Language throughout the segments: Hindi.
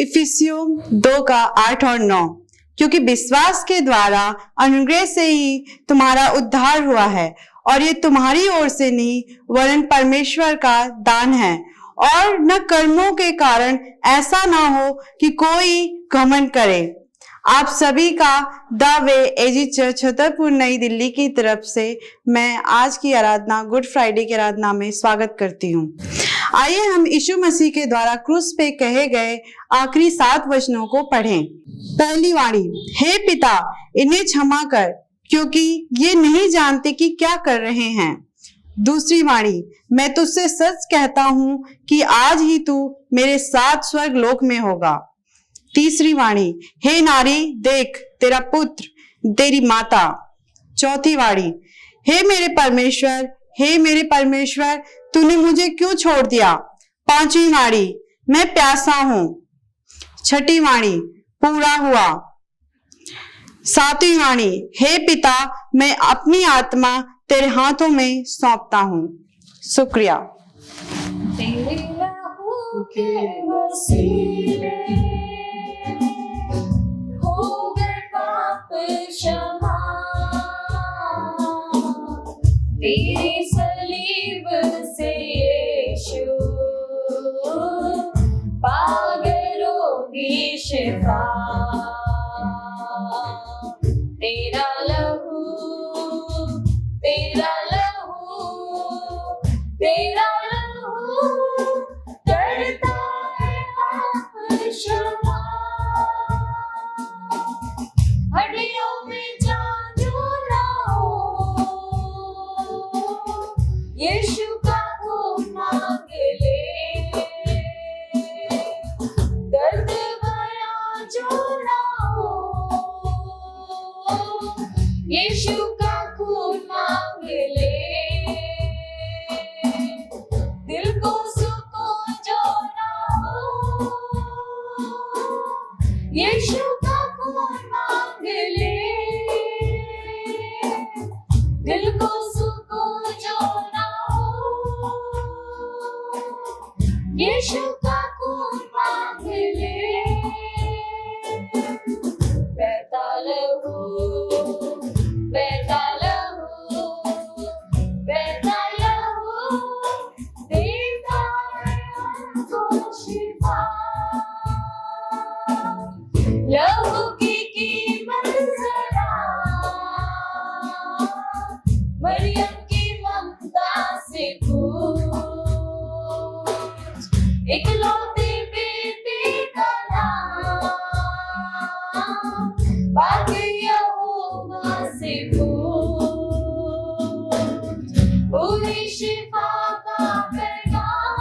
इफिसियों 2 का 8 और 9, क्योंकि विश्वास के द्वारा अनुग्रह से ही तुम्हारा उद्धार हुआ है, और ये तुम्हारी ओर से नहीं वरन परमेश्वर का दान है, और न कर्मों के कारण, ऐसा ना हो कि कोई घमंड करे। आप सभी का the way AG church Chhatarpur नई दिल्ली की तरफ से मैं आज की आराधना गुड फ्राइडे की आराधना में स्वागत करती हूँ। आइए हम यीशु मसीह के द्वारा क्रूस पे कहे गए आखिरी 7 वचनों को पढ़ें। पहली वाणी, हे पिता इन्हें क्षमा कर, क्योंकि ये नहीं जानते कि क्या कर रहे हैं। दूसरी वाणी, मैं तुझसे सच कहता हूँ कि आज ही तू मेरे साथ स्वर्ग लोक में होगा। तीसरी वाणी, हे नारी देख तेरा पुत्र, तेरी माता। चौथी वाणी, हे मेरे परमेश्वर तूने मुझे क्यों छोड़ दिया। पांचवी वाणी, मैं प्यासा हूं। छठी वाणी, पूरा हुआ। सातवीं वाणी, हे पिता मैं अपनी आत्मा तेरे हाथों में सौंपता हूं। शुक्रिया। तेरे लहू के वसीले हो गए पाप क्षमा, तेरी सलीब से यीशु पा गए रोगी शिफा। तेरा लहू, तेरा लहू, तेरा लहू करता है पाप क्षमा। हड्डियों में जान जो ना हो, यीशु का खून मांग ले। दर्द भरा जो ना हो, यीशु का खून मांग ले। दिल को सुकून जो ना हो, यीशु का खून मांग ले। दिल को सुकून जो ना हो, यीशु का खून मांग ले। बहता लहू, बहता लहू, बहता लहू देता है हमको शिफा। लहू की कीमत जरा, मरियम की ममता से पूछ। इकलौते बेटे का नाम पाक यहोवा से पूछ। पूरी शिफा का पैगाम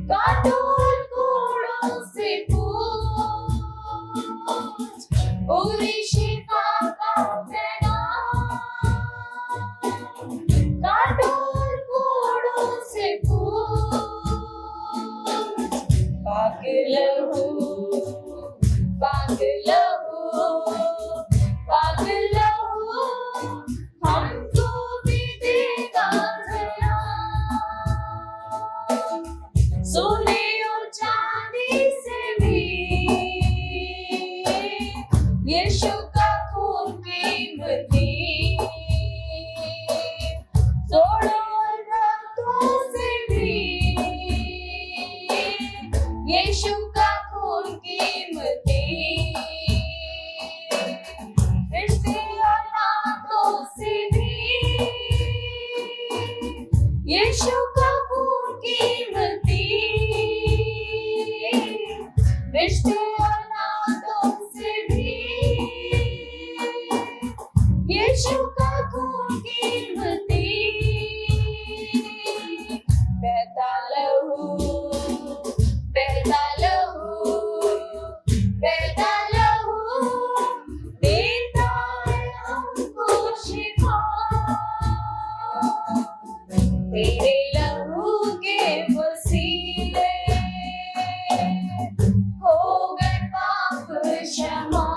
काटोल कोड़ों से पूछ। पूरी शिफा का पैगाम काटोल कोड़ों से पूछ। पाक लहू, पाक लहू, पाक लहू हमको भी देगा जरा। सोने और चांदी से भी यीशु का खून कीमती। जोड़ों और रत्नों से भी यीशु का खून कीमती। रिश्ते और नातों से भी यीशु का खून कीमती। रिश्ते और नातों से भी यीशु का खून कीमती। बहता लहू, बहता लहू, बहता लहू देता है हमको शिफा। तेरे लहू के वसीले हो गए पाप क्षमा।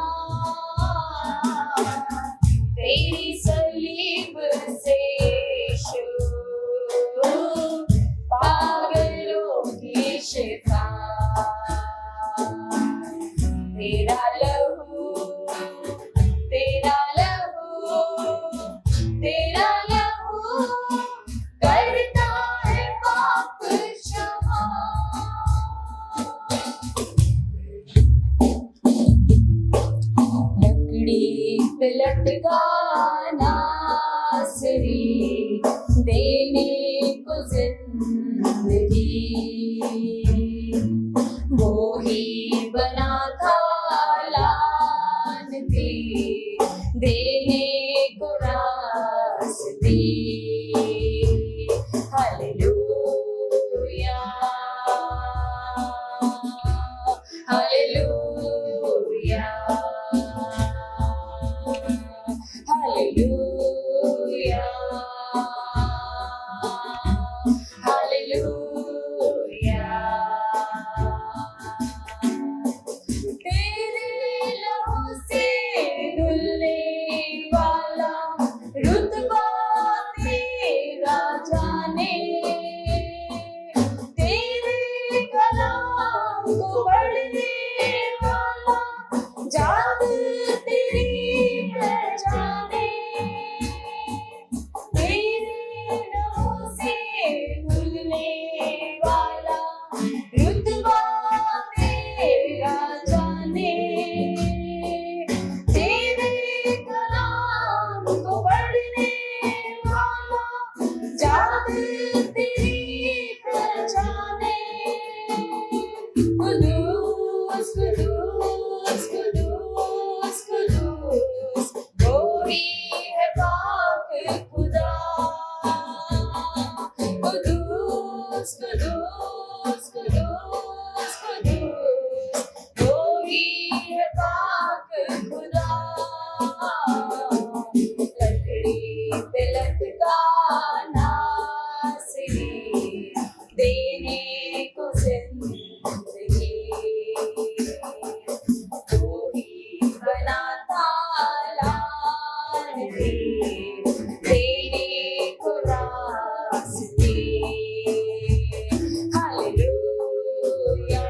तेरी लकड़ी पे लटका नासरी देने को जिंदगी, वो ही बना था लानती देने को रास्ती। Hallelujah hallelujah hallelujah hallelujah. तेरे लहू से धुलने वाला रुतबा तेरा जाने, तेरे कलाम को पढ़ने वाला जात तेरी पहचाने। तेरे लहू से धुलने वाला रुतबा तेरा जाने, तेरे कलाम को पढ़ने वाला जात तेरी पहचाने। कुदूस कुदूस कुदूस कुदूस वही है पाक खुदा। कुदूस कुदूस कुदूस कुदूस वही है पाक खुदा। लकड़ी पे लटका नासरी देने को जिंदगी, वो ही बना था लानती देने को रास्ती। Hallelujah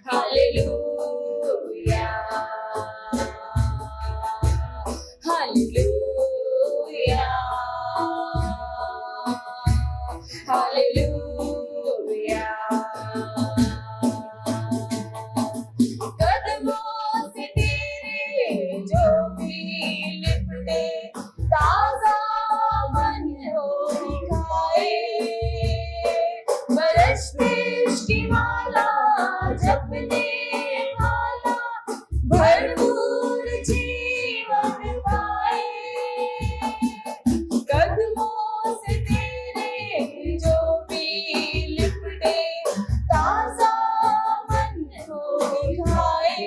hallelujah hallelujah hallelujah. कदमों से तेरे जो भी लिपटे ताजा मन हो खाए, बरसते की माला जपने वाला भरपूर जीवन पाए। कदमों से तेरे जो भी लिपटे ताजा मन हो खाए,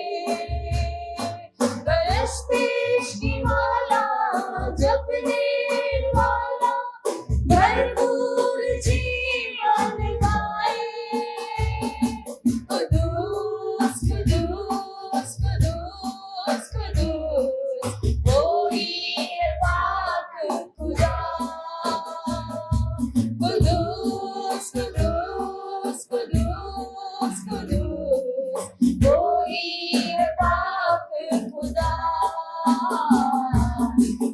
बरसते की माला जपने वाला भरपूर जीवन पाए। कुदूस कुदूस कुदूस कुदूस वो ही है पाक खुदा। कुदूस कुदूस कुदूस कुदूस वो ही है पाक खुदा।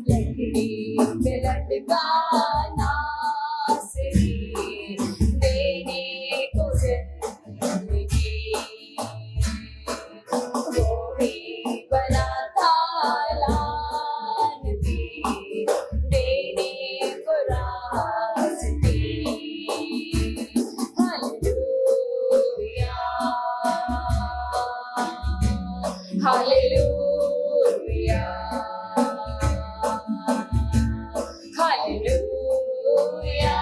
लकड़ी पे लटका नासरी देने को जिंदगी, वो ही बना था लानती देने को रास्ती। Hallelujah hallelujah hallelujah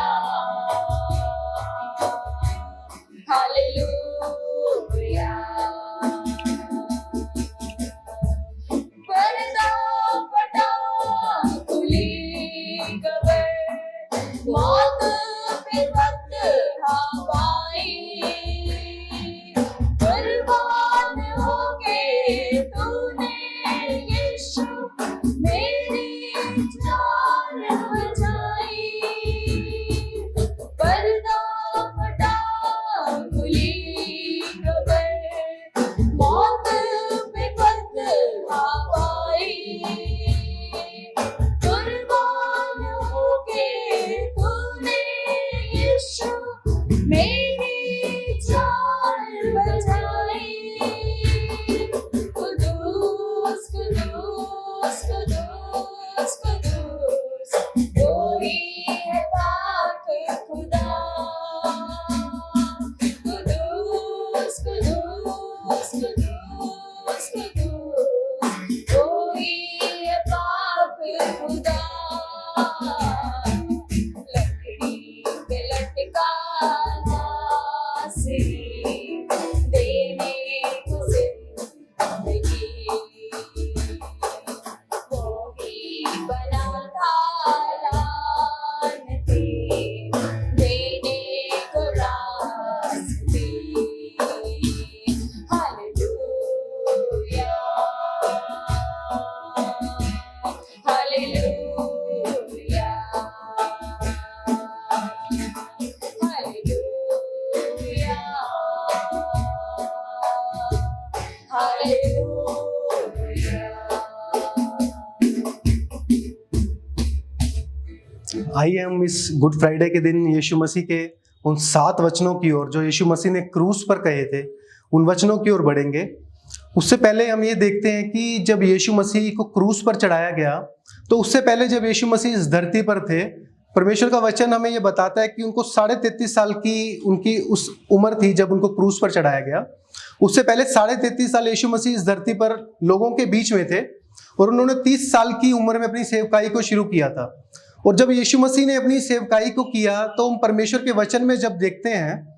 hallelujah. पर्दा फटा खुली कब्र, मौत पे वक्त हवाई, कुर्बान हो के तूने यीशु आइए हम इस गुड फ्राइडे के दिन यीशु मसीह के उन 7 वचनों की ओर जो यीशु मसीह ने क्रूस पर कहे थे, उन वचनों की ओर बढ़ेंगे। उससे पहले हम ये देखते हैं कि जब यीशु मसीह को क्रूस पर चढ़ाया गया, तो उससे पहले जब यीशु मसीह इस धरती पर थे, परमेश्वर का वचन हमें ये बताता है कि उनको 33.5 साल की उनकी उस उम्र थी जब उनको क्रूस पर चढ़ाया गया। उससे पहले 33.5 साल यीशु मसीह इस धरती पर लोगों के बीच में थे और उन्होंने 30 साल की उम्र में अपनी सेवकाई को शुरू किया था। और जब यीशु मसीह ने अपनी सेवकाई को किया, तो हम परमेश्वर के वचन में जब देखते हैं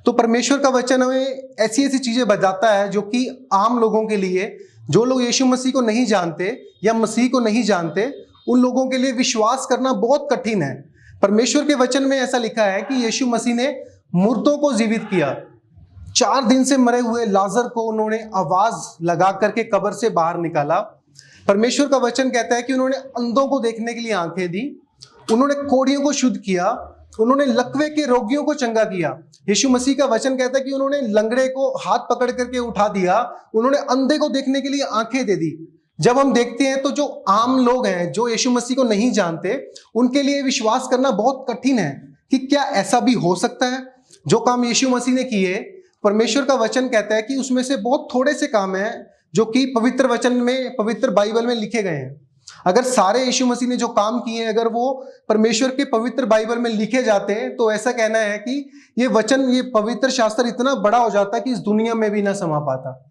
तो परमेश्वर का वचन हमें ऐसी ऐसी चीजें बताता है जो कि आम लोगों के लिए, जो लोग यीशु मसीह को नहीं जानते या मसीह को नहीं जानते, उन लोगों के लिए विश्वास करना बहुत कठिन है। परमेश्वर के वचन में ऐसा लिखा है कि यीशु मसीह ने मुर्दों को जीवित किया। 4 दिन से मरे हुए लाजर को उन्होंने आवाज लगा करके कब्र से बाहर निकाला। परमेश्वर का वचन कहता है कि उन्होंने अंधों को देखने के लिए आंखें दी, उन्होंने कोढ़ियों को शुद्ध किया, उन्होंने लकवे के रोगियों को चंगा किया। यीशु मसीह का वचन कहता है कि उन्होंने लंगड़े को हाथ पकड़ करके उठा दिया, उन्होंने अंधे को देखने के लिए आंखें दे दी। जब हम देखते हैं तो जो आम लोग हैं, जो यीशु मसीह को नहीं जानते, उनके लिए विश्वास करना बहुत कठिन है कि क्या ऐसा भी हो सकता है। जो काम यीशु मसीह ने किए, परमेश्वर का वचन कहता है कि उसमें से बहुत थोड़े से काम हैं जो कि पवित्र वचन में, पवित्र बाइबल में लिखे गए हैं। अगर सारे यीशु मसीह ने जो काम किए हैं, अगर वो परमेश्वर के पवित्र बाइबल में लिखे जाते हैं, तो ऐसा कहना है कि ये वचन, ये पवित्र शास्त्र इतना बड़ा हो जाता कि इस दुनिया में भी ना समा पाता।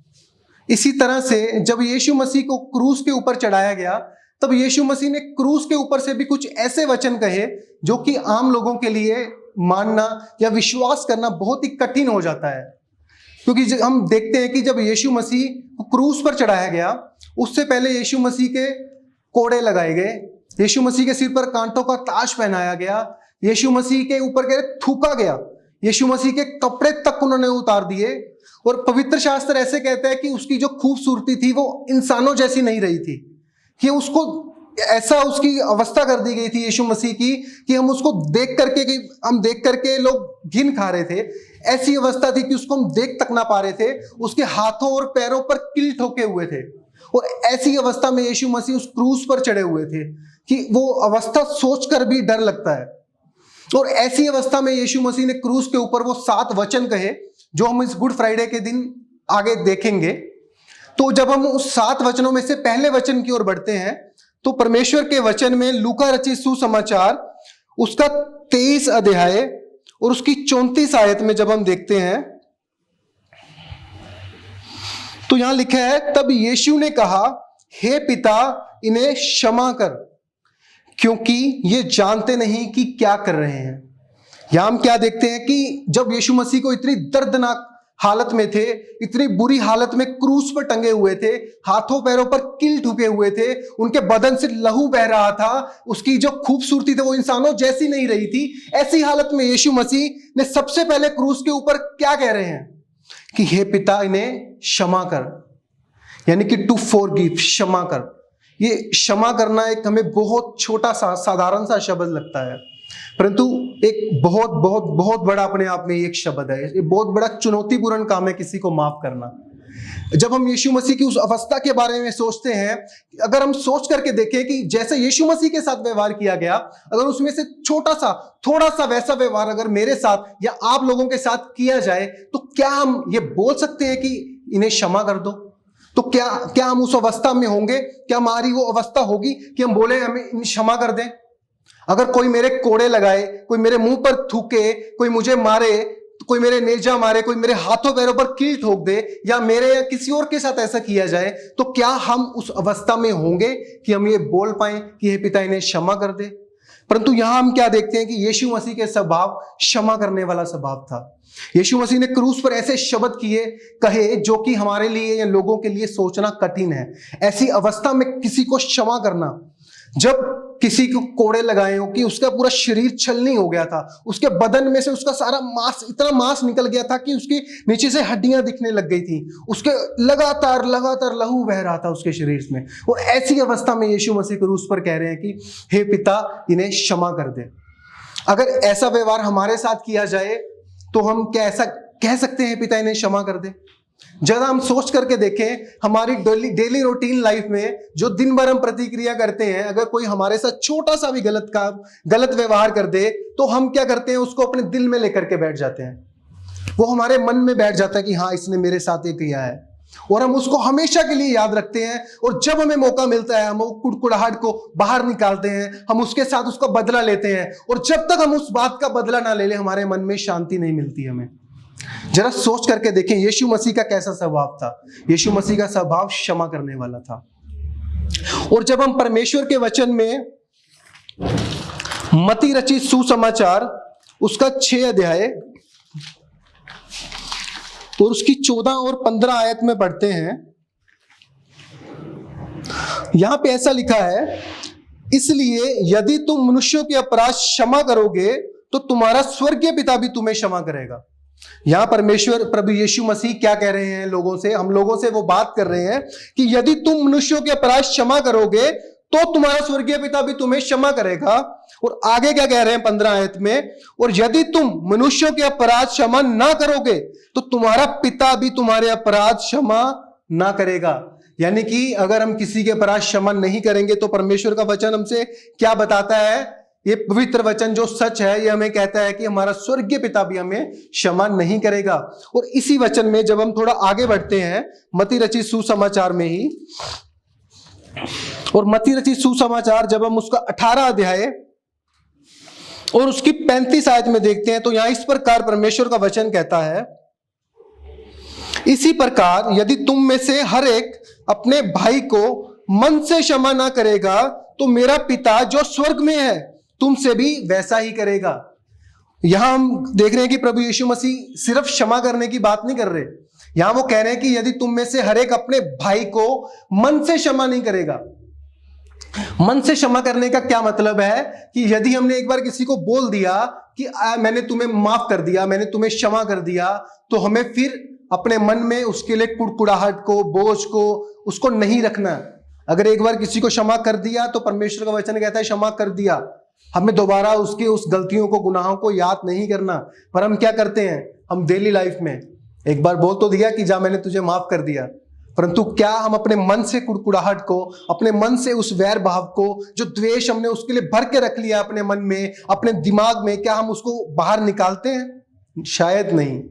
इसी तरह से जब यीशु मसीह को क्रूस के ऊपर चढ़ाया गया, तब यीशु मसीह ने क्रूस के ऊपर से भी कुछ ऐसे वचन कहे जो कि आम लोगों के लिए मानना या विश्वास करना बहुत ही कठिन हो जाता है। क्योंकि हम देखते हैं कि जब यीशु मसीह को क्रूस पर चढ़ाया गया, उससे पहले यीशु मसीह के कोड़े लगाए गए, यीशु मसीह के सिर पर कांटों का ताज पहनाया गया, यीशु मसीह के ऊपर थूका गया, यीशु मसीह के कपड़े तक उन्होंने उतार दिए। और पवित्र शास्त्र ऐसे कहता है कि उसकी जो खूबसूरती थी वो इंसानों जैसी नहीं रही थी, कि उसको ऐसा उसकी अवस्था कर दी गई थी यीशु मसीह की कि हम उसको देख करके लोग घिन खा रहे थे। ऐसी अवस्था थी कि उसको हम देख तक ना पा रहे थे। उसके हाथों और पैरों पर कील ठोके हुए थे और ऐसी अवस्था में यीशु मसीह उस क्रूस पर चढ़े हुए थे कि वो अवस्था सोचकर भी डर लगता है। और ऐसी अवस्था में यीशु मसीह ने क्रूस के ऊपर वो 7 वचन कहे जो हम इस गुड फ्राइडे के दिन आगे देखेंगे। तो जब हम उस 7 वचनों में से पहले वचन की ओर बढ़ते हैं, तो परमेश्वर के वचन में लूका रचित सुसमाचार उसका 23 अध्याय और उसकी 34 आयत में जब हम देखते हैं, तो यहां लिखा है, तब यीशु ने कहा, हे पिता, इन्हें क्षमा कर, क्योंकि ये जानते नहीं कि क्या कर रहे हैं। यहां हम क्या देखते हैं कि जब यीशु मसीह को इतनी दर्दनाक हालत में थे, इतनी बुरी हालत में क्रूस पर टंगे हुए थे, हाथों पैरों पर कील ठुके हुए थे, उनके बदन से लहू बह रहा था, उसकी जो खूबसूरती थी वो इंसानों जैसी नहीं रही थी। ऐसी हालत में यीशु मसीह ने सबसे पहले क्रूस के ऊपर क्या कह रहे हैं कि हे पिता, इन्हें क्षमा कर, यानी कि टू फॉरगिव, क्षमा कर। ये क्षमा करना एक हमें बहुत छोटा सा, साधारण सा शब्द लगता है, परंतु एक बहुत बहुत बहुत बड़ा अपने आप में एक शब्द है। ये बहुत बड़ा चुनौतीपूर्ण काम है किसी को माफ करना। जब हम यीशु मसीह की उस अवस्था के बारे में सोचते हैं, अगर हम सोच करके देखें कि जैसे यीशु मसीह के साथ व्यवहार किया गया, अगर उसमें से थोड़ा सा वैसा व्यवहार अगर मेरे साथ या आप लोगों के साथ किया जाए, तो क्या हम ये बोल सकते हैं कि इन्हें क्षमा कर दो? तो क्या हम उस अवस्था में होंगे? क्या हमारी वो अवस्था होगी कि हम बोले हमें क्षमा कर दें? अगर कोई मेरे कोड़े लगाए, कोई मेरे मुंह पर थूके, कोई मुझे मारे, कोई मेरे नेजा मारे, कोई मेरे हाथों पैरों पर कील ठोक दे, या मेरे या किसी और के साथ ऐसा किया जाए, तो क्या हम उस अवस्था में होंगे कि हम ये बोल पाए कि हे पिता, इन्हें क्षमा कर दे? परंतु यहां हम क्या देखते हैं कि यीशु मसीह के स्वभाव क्षमा करने वाला स्वभाव था। यीशु मसीह ने क्रूस पर ऐसे शब्द कहे जो कि हमारे लिए या लोगों के लिए सोचना कठिन है। ऐसी अवस्था में किसी को क्षमा करना, जब किसी को कोड़े लगाए हो कि उसका पूरा शरीर छलनी हो गया था, उसके बदन में से उसका सारा मांस, इतना मांस निकल गया था कि उसकी नीचे से हड्डियां दिखने लग गई थी, उसके लगातार लहू बह रहा था उसके शरीर में। और ऐसी अवस्था में यीशु मसीह क्रूस पर कह रहे हैं कि हे पिता, इन्हें क्षमा कर दे। अगर ऐसा व्यवहार हमारे साथ किया जाए तो हम क्या ऐसा कह सकते हैं, पिता इन्हें क्षमा कर दे? जब हम सोच करके देखें हमारी डेली रूटीन लाइफ में जो दिन भर हम प्रतिक्रिया करते हैं, अगर कोई हमारे साथ छोटा सा भी गलत काम, गलत व्यवहार कर दे तो हम क्या करते हैं, उसको अपने दिल में लेकर के बैठ जाते हैं। वो हमारे मन में बैठ जाता है कि हाँ इसने मेरे साथ ये किया है, और हम उसको हमेशा के लिए याद रखते हैं। और जब हमें मौका मिलता है हम वो कुड़कुड़ाहट को बाहर निकालते हैं, हम उसके साथ उसका बदला लेते हैं। और जब तक हम उस बात का बदला ना ले लें हमारे मन में शांति नहीं मिलती हमें। जरा सोच करके देखें यीशु मसीह का कैसा स्वभाव था। यीशु मसीह का स्वभाव क्षमा करने वाला था। और जब हम परमेश्वर के वचन में मत्ती रचित सुसमाचार उसका 6 अध्याय और उसकी 14 और 15 आयत में पढ़ते हैं, यहां पे ऐसा लिखा है, इसलिए यदि तुम मनुष्यों के अपराध क्षमा करोगे तो तुम्हारा स्वर्गीय पिता भी तुम्हें क्षमा करेगा। यहां परमेश्वर प्रभु यीशु मसीह क्या कह रहे हैं लोगों से, हम लोगों से वो बात कर रहे हैं कि यदि तुम मनुष्यों के अपराध क्षमा करोगे तो तुम्हारा स्वर्गीय पिता भी तुम्हें क्षमा करेगा। और आगे क्या कह रहे हैं 15 आयत में, और यदि तुम मनुष्यों के अपराध क्षमा ना करोगे तो तुम्हारा पिता भी तुम्हारे अपराध क्षमा ना करेगा। यानी कि अगर हम किसी के अपराध क्षमा नहीं करेंगे तो परमेश्वर का वचन हमसे क्या बताता है, ये पवित्र वचन जो सच है ये हमें कहता है कि हमारा स्वर्गीय पिता भी हमें क्षमा नहीं करेगा। और इसी वचन में जब हम थोड़ा आगे बढ़ते हैं मत्ती रचित सुसमाचार में ही, और मत्ती रचित सुसमाचार जब हम उसका 18 अध्याय और उसकी 35 आयत में देखते हैं तो यहां इस प्रकार परमेश्वर का वचन कहता है, इसी प्रकार यदि तुम में से हर एक अपने भाई को मन से क्षमा ना करेगा तो मेरा पिता जो स्वर्ग में है तुमसे भी वैसा ही करेगा। यहां हम देख रहे हैं कि प्रभु यीशु मसीह सिर्फ क्षमा करने की बात नहीं कर रहे, यहां वो कह रहे हैं कि यदि तुम में से हर एक अपने भाई को मन से क्षमा नहीं करेगा। मन से क्षमा करने का क्या मतलब है कि यदि हमने एक बार किसी को बोल दिया कि मैंने तुम्हें माफ कर दिया, मैंने तुम्हें क्षमा कर दिया, तो हमें फिर अपने मन में उसके लिए कुड़कुड़ाहट को, बोझ को, उसको नहीं रखना। अगर एक बार किसी को क्षमा कर दिया तो परमेश्वर का वचन कहता है क्षमा कर दिया, हमें दोबारा उसके उस गलतियों को, गुनाहों को याद नहीं करना। पर हम क्या करते हैं, हम डेली लाइफ में एक बार बोल तो दिया कि जा मैंने तुझे माफ कर दिया, परंतु क्या हम अपने मन से कुड़कुड़ाहट को, अपने मन से उस वैर भाव को, जो द्वेष हमने उसके लिए भर के रख लिया अपने मन में, अपने दिमाग में, क्या हम उसको बाहर निकालते हैं? शायद नहीं।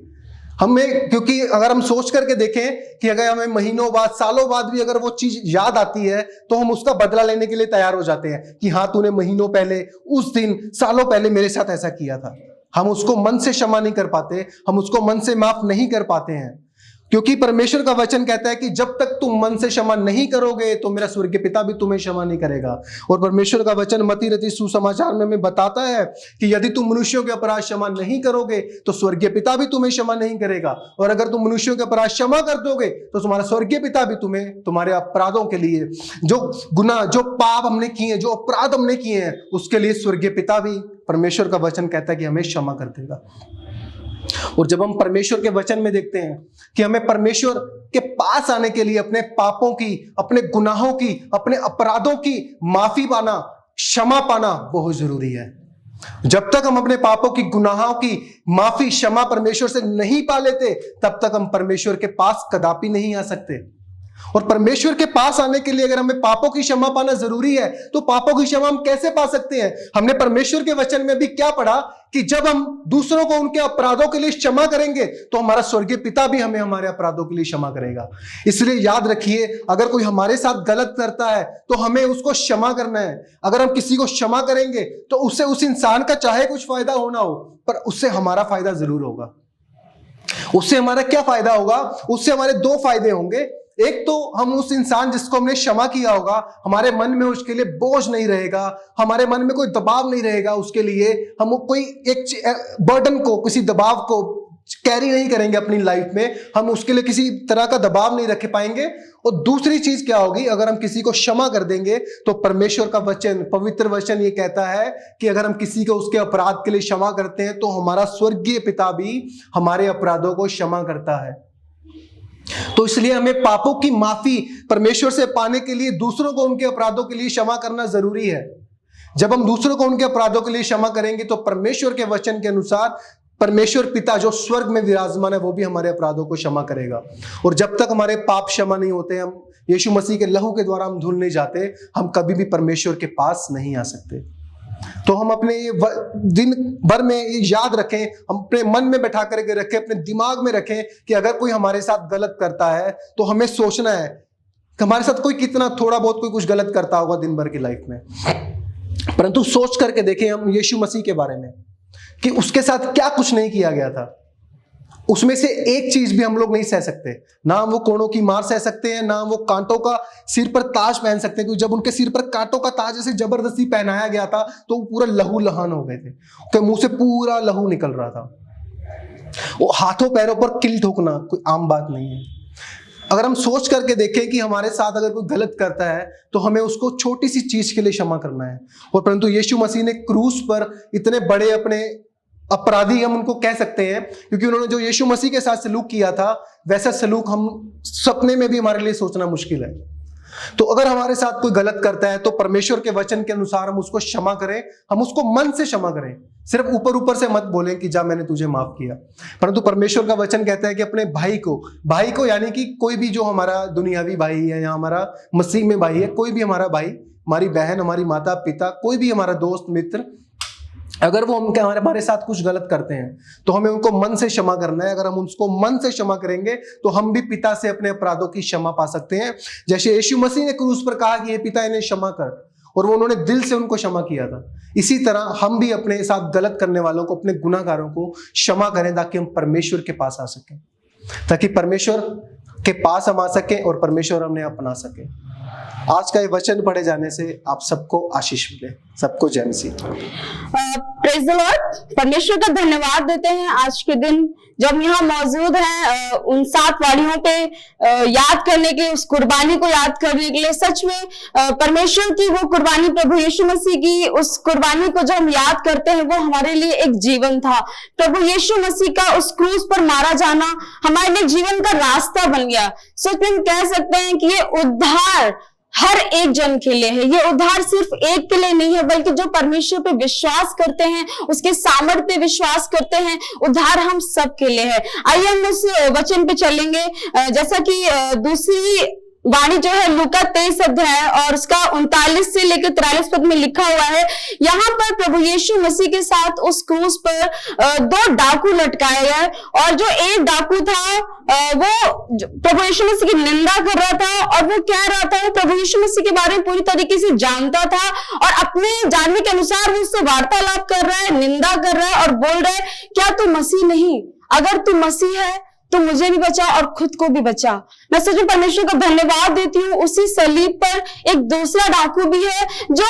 हमें, क्योंकि अगर हम सोच करके देखें कि अगर हमें महीनों बाद, सालों बाद भी अगर वो चीज याद आती है तो हम उसका बदला लेने के लिए तैयार हो जाते हैं कि हाँ तूने महीनों पहले, उस दिन, सालों पहले मेरे साथ ऐसा किया था। हम उसको मन से क्षमा नहीं कर पाते, हम उसको मन से माफ नहीं कर पाते हैं, क्योंकि परमेश्वर का वचन कहता है कि जब तक तुम मन से क्षमा नहीं करोगे तो मेरा स्वर्गीय पिता भी तुम्हें क्षमा नहीं करेगा। और परमेश्वर का वचन मत्ती रचित सुसमाचार में हमें बताता है कि यदि तुम मनुष्यों के अपराध क्षमा नहीं करोगे तो स्वर्गीय पिता भी तुम्हें क्षमा नहीं करेगा, और अगर तुम मनुष्यों के अपराध क्षमा कर दोगे तो तुम्हारा स्वर्गीय पिता भी तुम्हें, तुम्हारे अपराधों के लिए, जो गुनाह, जो पाप हमने किए, जो अपराध हमने किए हैं, उसके लिए स्वर्गीय पिता भी, परमेश्वर का वचन कहता है कि हमें क्षमा कर देगा। और जब हम परमेश्वर के वचन में देखते हैं कि हमें परमेश्वर के पास आने के लिए अपने पापों की, अपने गुनाहों की, अपने अपराधों की माफी पाना, क्षमा पाना बहुत जरूरी है। जब तक हम अपने पापों की, गुनाहों की माफी, क्षमा परमेश्वर से नहीं पा लेते तब तक हम परमेश्वर के पास कदापि नहीं आ सकते। और परमेश्वर के पास आने के लिए अगर हमें पापों की क्षमा पाना जरूरी है तो पापों की क्षमा हम कैसे पा सकते हैं? हमने परमेश्वर के वचन में भी क्या पढ़ा कि जब हम दूसरों को उनके अपराधों के लिए क्षमा करेंगे तो हमारा स्वर्गीय पिता भी हमें हमारे अपराधों के लिए क्षमा करेगा। इसलिए याद रखिए, अगर कोई हमारे साथ गलत करता है तो हमें उसको क्षमा करना है। अगर हम किसी को क्षमा करेंगे तो उससे, उस इंसान का चाहे कुछ फायदा होना हो, पर उससे हमारा फायदा जरूर होगा। उससे हमारा क्या फायदा होगा? उससे हमारे 2 फायदे होंगे। एक तो हम उस इंसान जिसको हमने क्षमा किया होगा, हमारे मन में उसके लिए बोझ नहीं रहेगा, हमारे मन में कोई दबाव नहीं रहेगा उसके लिए, हम कोई एक बर्डन को, किसी दबाव को कैरी नहीं करेंगे अपनी लाइफ में, हम उसके लिए किसी तरह का दबाव नहीं रख पाएंगे। और दूसरी चीज क्या होगी, अगर हम किसी को क्षमा कर देंगे तो परमेश्वर का वचन, पवित्र वचन ये कहता है कि अगर हम किसी को उसके अपराध के लिए क्षमा करते हैं तो हमारा स्वर्गीय पिता भी हमारे अपराधों को क्षमा करता है। तो इसलिए हमें पापों की माफी परमेश्वर से पाने के लिए दूसरों को उनके अपराधों के लिए क्षमा करना जरूरी है। जब हम दूसरों को उनके अपराधों के लिए क्षमा करेंगे तो परमेश्वर के वचन के अनुसार परमेश्वर पिता जो स्वर्ग में विराजमान है वो भी हमारे अपराधों को क्षमा करेगा। और जब तक हमारे पाप क्षमा नहीं होते, हम यीशु मसीह के लहू के द्वारा हम धुल नहीं जाते, हम कभी भी परमेश्वर के पास नहीं आ सकते। तो हम अपने दिन भर में ये याद रखें, हम अपने मन में बैठा करके रखें, अपने दिमाग में रखें कि अगर कोई हमारे साथ गलत करता है तो हमें सोचना है कि हमारे साथ कोई कितना थोड़ा बहुत कोई कुछ गलत करता होगा दिन भर की लाइफ में, परंतु सोच करके देखें हम यीशु मसीह के बारे में कि उसके साथ क्या कुछ नहीं किया गया था। उसमें से एक चीज भी हम लोग नहीं सह सकते, ना हम वो कोड़ों की मार सह सकते हैं, ना वो कांटों का सिर पर ताज पहन सकते हैं, क्योंकि जब उनके सिर पर कांटों का ताज ऐसे जबरदस्ती पहनाया गया था तो वो पूरा लहू लहान हो गए थे, उनके मुंह से पूरा लहू निकल रहा था। वो हाथों पैरों पर किल ठोकना कोई आम बात नहीं है। अगर हम सोच करके देखें कि हमारे साथ अगर कोई गलत करता है तो हमें उसको छोटी सी चीज के लिए क्षमा करना है, और परंतु यीशु मसीह ने क्रूस पर इतने बड़े अपने अपराधी हम उनको कह सकते हैं, क्योंकि उन्होंने जो यीशु मसीह के साथ सलूक किया था वैसा सलूक हम सपने में भी हमारे लिए सोचना मुश्किल है। तो अगर हमारे साथ कोई गलत करता है तो परमेश्वर के वचन के अनुसार हम उसको क्षमा करें, हम उसको मन से क्षमा करें, सिर्फ ऊपर ऊपर से मत बोलें कि जा मैंने तुझे माफ किया। परंतु परमेश्वर का वचन कहता है कि अपने भाई को यानी कि कोई भी जो हमारा दुनियावी भाई है या हमारा मसीह में भाई है, कोई भी हमारा भाई, हमारी बहन, हमारी माता पिता, कोई भी हमारा दोस्त मित्र, अगर वो हमारे साथ कुछ गलत करते हैं तो हमें उनको मन से क्षमा करना है। अगर हम उसको मन से क्षमा करेंगे तो हम भी पिता से अपने अपराधों की क्षमा पा सकते हैं। जैसे यीशु मसीह ने क्रूस पर कहा कि ये पिता इन्हें क्षमा कर, और वो उन्होंने दिल से उनको क्षमा किया था, इसी तरह हम भी अपने साथ गलत करने वालों को, अपने गुनाहगारों को क्षमा करें ताकि हम परमेश्वर के पास आ सकें, ताकि परमेश्वर के पास हम आ सकें और परमेश्वर हमें अपना सके। आज का ये वचन पढ़े जाने से आप सबको आशीष मिले। सबको जय मसीह। Praise the Lord. परमेश्वर का धन्यवाद देते हैं आज के दिन जब हम यहाँ मौजूद हैं उन 7 वाणियों पे याद करने के, उस कुर्बानी को याद करने के लिए। सच में परमेश्वर की वो कुर्बानी, प्रभु यीशु मसीह की उस कुर्बानी को जो हम याद करते हैं वो हमारे लिए एक जीवन था। प्रभु यीशु मसीह का उस क्रूस पर मारा जाना हमारे लिए जीवन का रास्ता बन गया। सच में हम कह सकते हैं कि ये उद्धार हर एक जन के लिए है। ये उद्धार सिर्फ एक के लिए नहीं है, बल्कि जो परमेश्वर पे विश्वास करते हैं, उसके सामर्थ्य पे विश्वास करते हैं, उद्धार हम सब के लिए है। आइए हम उस वचन पे चलेंगे। जैसा कि दूसरी वाणी जो है लूका 23 अध्याय और उसका 39 से लेकर 43 पद में लिखा हुआ है। यहाँ पर प्रभु यीशु मसीह के साथ उस क्रूस पर 2 डाकू लटकाए गए, और जो एक डाकू था वो प्रभु यीशु मसीह की निंदा कर रहा था, और वो कह रहा था, वो प्रभु यीशु मसीह के बारे में पूरी तरीके से जानता था और अपने जानने के अनुसार वो उससे वार्तालाप कर रहा है, निंदा कर रहा है और बोल रहा है, क्या तू मसीह नहीं? अगर तू मसीह है तो मुझे भी बचा और खुद को भी बचा। मैं सच में परमेश्वर का धन्यवाद देती हूँ। उसी सलीब पर एक दूसरा डाकू भी है जो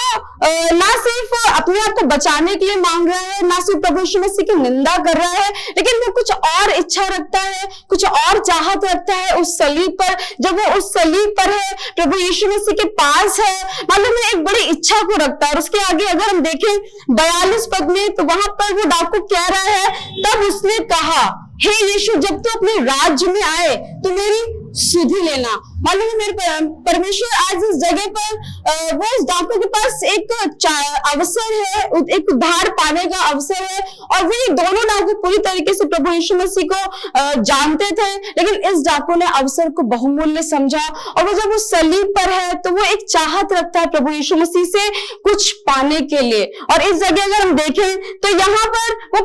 ना सिर्फ अपने आप को बचाने के लिए मांग रहा है, ना सिर्फ प्रभु यीशु मसीह की निंदा कर रहा है, लेकिन वो कुछ और इच्छा रखता है, कुछ और चाहत रखता है उस सलीब पर। जब वो उस सलीब पर है, प्रभु यीशु मसीह के पास है, मालूम है एक बड़ी इच्छा को रखता है। और उसके आगे अगर हम देखें 42 पद में, तो वहां पर वो डाकू कह रहा है, तब उसने कहा, हे यीशु, जब तू अपने राज्य में आए तो मेरी सुधि लेना। मालूम है मेरे परमेश्वर आज इस जगह पर वो इस डाकू के पास एक अवसर है, एक उद्धार पाने का अवसर है, और वो दोनों डाकू पूरी तरीके से प्रभु यीशु मसीह को जानते थे, लेकिन इस डाकू ने अवसर को बहुमूल्य समझा, और वो जब वो सलीब पर है तो वो एक चाहत रखता है प्रभु यीशु मसीह से कुछ पाने के लिए। और इस जगह अगर हम देखें तो यहाँ पर वो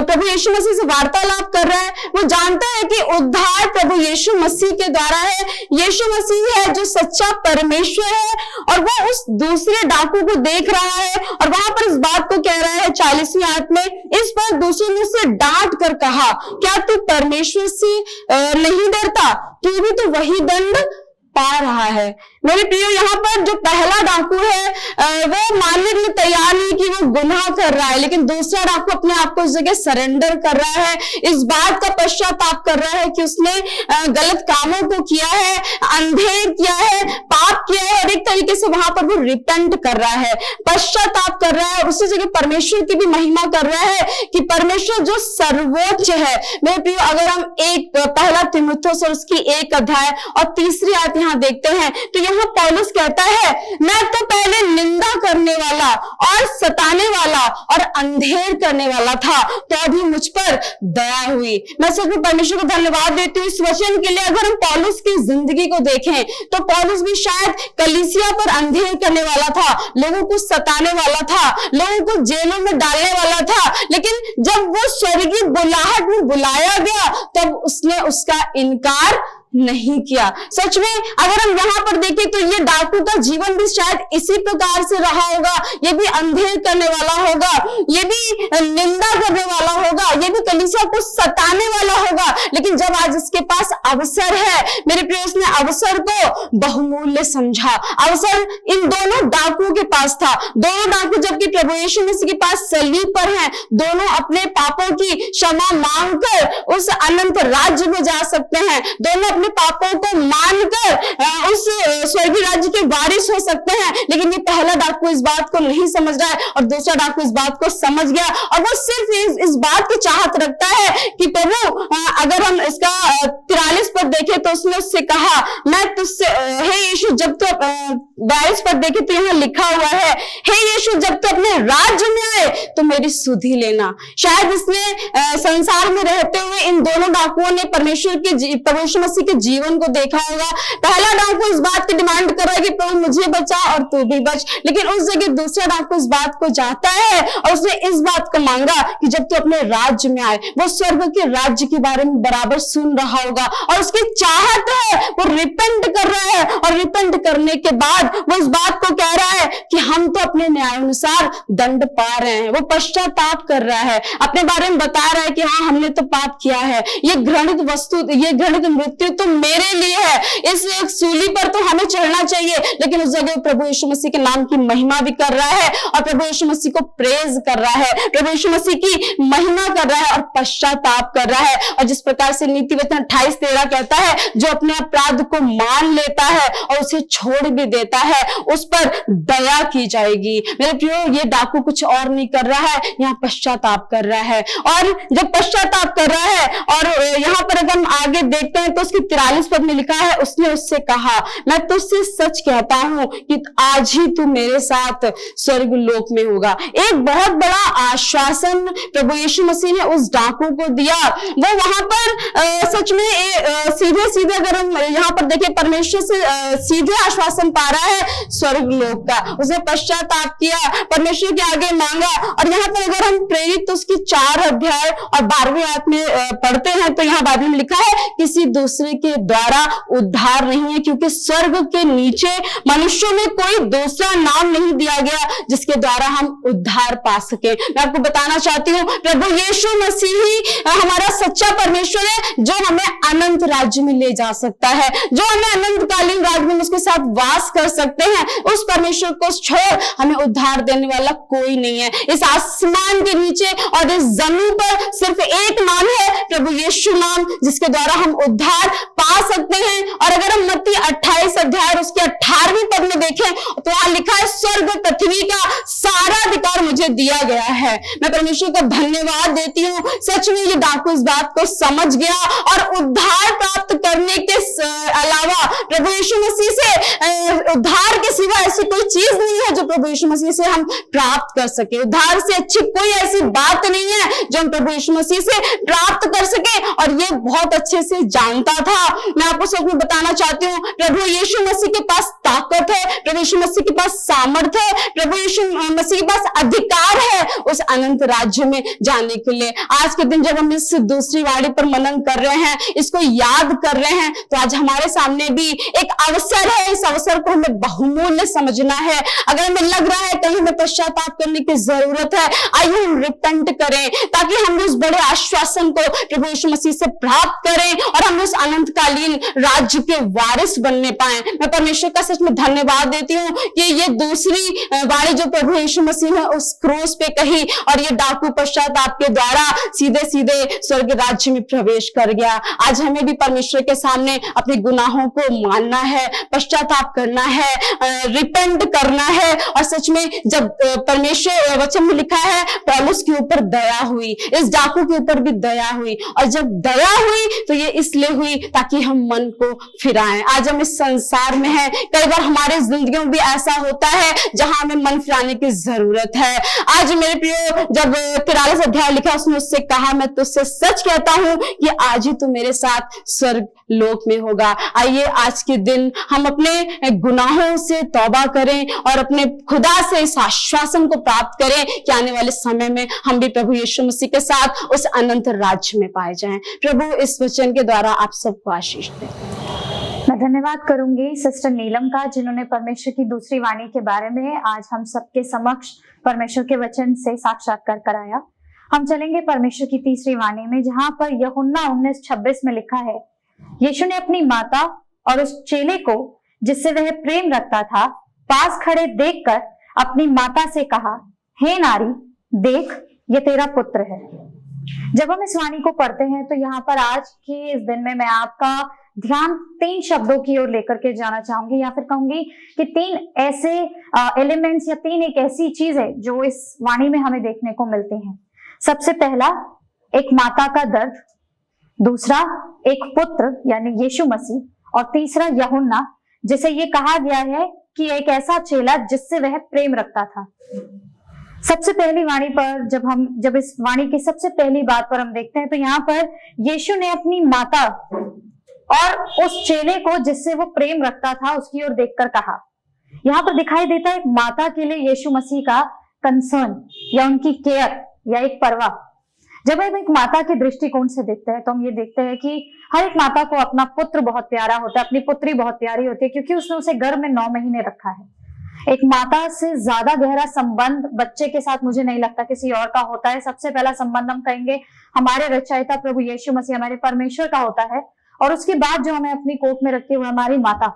प्रभु यीशु मसीह से वार्तालाप कर रहा है। वो जानता है कि उद्धार प्रभु यीशु मसीह के द्वारा है। यीशु मसीह है जो सच्चा परमेश्वर है, और वो उस दूसरे डाकू को देख रहा है और वहां पर इस बात को कह रहा है 40वीं आयत में, इस पर दूसरे ने उसे डांट कर कहा, क्या तू परमेश्वर से नहीं डरता? तू भी तो वही दंड पा रहा है। मेरे प्रियो, यहाँ पर जो पहला डाकू है वो मानने के लिए तैयार नहीं कि वो गुनाह कर रहा है, लेकिन दूसरा डाकू अपने आप को इस जगह सरेंडर कर रहा है, इस बात का पश्चाताप कर रहा है कि उसने गलत कामों को किया है, अंधेर किया है, पाप किया है, और एक तरीके से वहां पर वो रिपेंट कर रहा है, पश्चाताप कर रहा है, उसी जगह परमेश्वर की भी महिमा कर रहा है कि परमेश्वर जो सर्वोच्च है। मेरे प्रियो, अगर हम एक पहला तीमुथियुस और उसकी 1 अध्याय और 3री आयत यहाँ देखते हैं तो यहाँ पौलुस कहता है, मैं तो पहले निंदा करने वाला और सताने वाला और अंधेर करने वाला था, तो अभी मुझ पर दया हुई। मैं सच में परमेश्वर को धन्यवाद देती हूँ इस वचन के लिए। अगर हम पौलुस की जिंदगी को देखें तो पौलुस भी शायद कलीसिया पर अंधेर करने वाला था, लोगों को सताने वाला था, लोगों को जेलों में डालने वाला था, लेकिन जब वो स्वर्गीय बुलाहट में बुलाया गया तब उसने उसका इनकार नहीं किया। सच में अगर हम यहाँ पर देखें तो ये डाकू का जीवन भी शायद इसी प्रकार से रहा होगा। ये भी अंधेर करने वाला होगा, ये भी निंदा करने वाला होगा, ये भी कलीसिया को सताने वाला होगा, लेकिन जब आज इसके पास अवसर है, मेरे प्रिय, उसने अवसर को बहुमूल्य समझा। अवसर इन दोनों डाकुओं के पास था। दोनों डाकू जबकि प्रभु यीशु मसीह के पास सलीब पर हैं, दोनों अपने पापों की क्षमा मांगकर उस अनंत राज्य में जा सकते हैं। दोनों अपने पापों को मानकर उस स्वर्गीय राज्य के वारिस हो सकते हैं, लेकिन ये पहला डाकू इस बात को नहीं समझ रहा है और दूसरा डाकू इस बात को समझ गया और वो सिर्फ इस बात की चाहत रखता है कि प्रभु, अगर हम इसका 43 पद देखें तो उसने उससे कहा, मैं तुझसे, हे यीशु, जब तो 42 पद देखे तो यहाँ लिखा हुआ है, हे यीशु, जब तो अपने राज्य में आए तो मेरी सुधि लेना। शायद इसने संसार में रहते हुए इन दोनों डाकुओं ने परमेश्वर मसीह के जीवन को देखा होगा। पहला डाकू इस बात की डिमांड कर रहा है कि प्रभु मुझे बचा और तू भी बच, लेकिन उस जगह दूसरा डाकू इस बात को चाहता है और उसने इस बात को मांगा कि जब तू अपने राज्य में आए। वो स्वर्ग के राज्य के बारे में बराबर सुन रहा होगा और उसकी चाहत है, वो रिपेंट कर रहा है और रिपेंट करने के बाद वो इस बात को कह रहा है कि हम तो अपने न्याय अनुसार दंड पा रहे हैं। वो पश्चाताप कर रहा है, अपने बारे में बता रहा है कि हाँ, हमने तो पाप किया है, ये घृणित वस्तु, ये घृणित मृत्यु तो मेरे लिए है, इस सूली पर तो हमें चढ़ना चाहिए, लेकिन उस जगह प्रभु यीशु मसीह के नाम की महिमा भी कर रहा है और प्रभु यीशु मसीह को प्रेज कर रहा है, प्रभु यीशु मसीह की महिमा कर रहा है और पश्चाताप कर रहा है। और जिस प्रकार से नीति वचन 28:13 कहता है, जो अपने अपराध को मान लेता है और उसे छोड़ भी देता है, उस पर दया की जाएगी। मेरे प्रियो, ये डाकू कुछ और नहीं कर रहा है, यहाँ पश्चाताप कर रहा है। और जब पश्चाताप कर रहा है और यहाँ पर अगर हम आगे देखते हैं तो उसकी 43 पद में लिखा है, उसने उससे कहा, मैं तुझसे सच कहता हूं कि आज ही तू मेरे साथ स्वर्ग लोक में होगा। एक बहुत बड़ा आश्वासन प्रभु यीशु मसीह ने उस डाकू को दिया। वो वहां पर सच में सीधे अगर हम यहाँ पर देखें, परमेश्वर से सीधे आश्वासन पा रहा है स्वर्ग लोक का। उसने पश्चाताप किया, परमेश्वर के आगे मांगा। और यहाँ पर अगर हम प्रेरित तो उसकी 4 अध्याय और 12वीं आयत में पढ़ते हैं तो यहाँ बाइबल में लिखा है, किसी दूसरे के द्वारा उद्धार नहीं है, क्योंकि स्वर्ग के नीचे मनुष्यों में कोई दूसरा नाम नहीं दिया गया जिसके द्वारा हम उद्धार पा सके। मैं आपको बताना चाहती हूँ, प्रभु यीशु मसीह ही हमारा सच्चा परमेश्वर है जो हमें अनंत राज्य में ले जा सकता है, जो हमें अनंतकालीन राज्य में उसके साथ वास कर सकते हैं। उस परमेश्वर को छोड़ हमें उद्धार देने वाला कोई नहीं है। इस आसमान के नीचे और इस जमीन पर सिर्फ एक नाम है, प्रभु यीशु नाम, जिसके द्वारा हम उद्धार पा सकते हैं। और अगर हम मत्ती 28 अध्याय उसके 18वीं पद में देखें तो वहां लिखा है, स्वर्ग पृथ्वी का सारा अधिकार मुझे दिया गया है। मैं परमेश्वर का धन्यवाद देती हूँ। सच में ये डाकू इस बात को समझ गया और उद्धार प्राप्त करने के अलावा प्रभु यीशु मसीह से उद्धार के सिवा ऐसी कोई चीज नहीं है जो प्रभु यीशु मसीह से हम प्राप्त कर सके। उद्धार से अच्छी कोई ऐसी बात नहीं है जो हम प्रभु यीशु मसीह से प्राप्त कर सके, और ये बहुत अच्छे से जानता था। मैं आपको सब में बताना चाहती हूँ, प्रभु यीशु मसीह के पास ताकत है, प्रभु यीशु मसीह के पास सामर्थ है, प्रभु यीशु मसीह के पास अधिकार है उस अनंत राज्य में जाने के लिए। आज के दिन जब हम इस दूसरी वाणी पर मनन कर रहे हैं, इसको याद कर रहे हैं, तो आज हमारे सामने भी एक अवसर है। इस अवसर को हमें बहुमूल्य समझना है। अगर हमें लग रहा है कहीं हमें पश्चाताप करने की जरूरत है, आइए हम रिपेंट करें ताकि हम उस बड़े आश्वासन को प्रभु यीशु मसीह से प्राप्त करें और हम उस अनंतकालीन राज्य के वारिस बनने पाए। मैं परमेश्वर का सच सच में धन्यवाद देती हूँ कि ये दूसरी वाणी जो प्रभु यीशु मसीह ने उस क्रूस पे कही और ये डाकू पश्चाताप के द्वारा सीधे सीधे स्वर्ग राज्य में प्रवेश कर गया। आज हमें भी परमेश्वर के सामने अपने गुनाहों को मानना है, पश्चाताप करना है, रिपेंट करना है। और सच में जब परमेश्वर वचन में लिखा है पौलुस के ऊपर दया हुई, इस डाकू के ऊपर भी दया हुई, और जब दया हुई तो ये इसलिए हुई ताकि हम मन को फिराएं। आज हम इस संसार में हैं, कई बार हमारे जिंदगियों में भी ऐसा होता है जहां हमें मन फिराने की जरूरत है। आज मेरे प्रियो, जब 43 अध्याय लिखा उसने उससे कहा, मैं तुझसे सच कहता हूं कि आज ही तू मेरे साथ स्वर्ग लोक में होगा। आइए आज के दिन हम अपने गुनाहों से तौबा करें और अपने खुदा से इस आश्वासन को प्राप्त करें कि आने वाले समय में हम भी प्रभु यीशु मसीह के साथ उस अनंत राज्य में पाए जाएं। प्रभु इस वचन के द्वारा आप सबको आशीष दे। मैं धन्यवाद करूंगी सिस्टर नीलम का, जिन्होंने परमेश्वर की दूसरी वाणी के बारे में आज हम सबके समक्ष परमेश्वर के वचन से साक्षात्कार कराया। हम चलेंगे परमेश्वर की तीसरी वाणी में, जहां पर यूहन्ना 19:26 में लिखा है, यीशु ने अपनी माता और उस चेले को जिससे वह प्रेम रखता था पास खड़े देखकर अपनी माता से कहा, हे नारी, देख ये तेरा पुत्र है। जब हम इस वाणी को पढ़ते हैं तो यहाँ पर आज के इस दिन में मैं आपका ध्यान 3 शब्दों की ओर लेकर के जाना चाहूंगी, या फिर कहूंगी कि 3 ऐसे एलिमेंट्स या 3 एक ऐसी चीज है जो इस वाणी में हमें देखने को मिलती हैं। सबसे पहला एक माता का दर्द, दूसरा एक पुत्र यानी यीशु मसीह, और तीसरा यूहन्ना जिसे ये कहा गया है कि एक ऐसा चेला जिससे वह प्रेम रखता था। सबसे पहली वाणी पर जब इस वाणी की सबसे पहली बात पर हम देखते हैं तो यहाँ पर यीशु ने अपनी माता और उस चेले को जिससे वो प्रेम रखता था उसकी ओर देखकर कहा। यहाँ पर दिखाई देता है एक माता के लिए यीशु मसीह का कंसर्न या उनकी केयर या एक परवाह। जब हम एक माता के दृष्टिकोण से देखते हैं तो हम ये देखते हैं कि हर एक माता को अपना पुत्र बहुत प्यारा होता है, अपनी पुत्री बहुत प्यारी होती है, क्योंकि उसने उसे गर्भ में 9 महीने रखा है। एक माता से ज्यादा गहरा संबंध बच्चे के साथ मुझे नहीं लगता किसी और का होता है। सबसे पहला संबंध हम कहेंगे हमारे रचयिता प्रभु यीशु मसीह हमारे परमेश्वर का होता है, और उसके बाद जो हमें अपनी कोख में रखती है वो हमारी माता,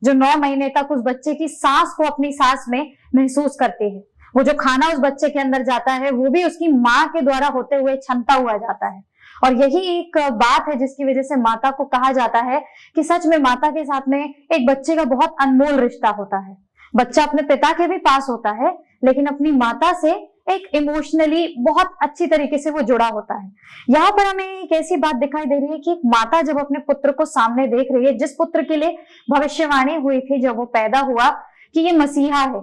जो 9 महीने तक उस बच्चे की सांस को अपनी सांस में महसूस करती है। वो जो खाना उस बच्चे के अंदर जाता है वो भी उसकी माँ के द्वारा होते हुए छनता हुआ जाता है। और यही एक बात है जिसकी वजह से माता को कहा जाता है कि सच में माता के साथ में एक बच्चे का बहुत अनमोल रिश्ता होता है। बच्चा अपने पिता के भी पास होता है, लेकिन अपनी माता से एक इमोशनली बहुत अच्छी तरीके से वो जुड़ा होता है। यहाँ पर हमें एक ऐसी बात दिखाई दे रही है कि एक माता जब अपने पुत्र को सामने देख रही है, जिस पुत्र के लिए भविष्यवाणी हुई थी जब वो पैदा हुआ कि ये मसीहा है,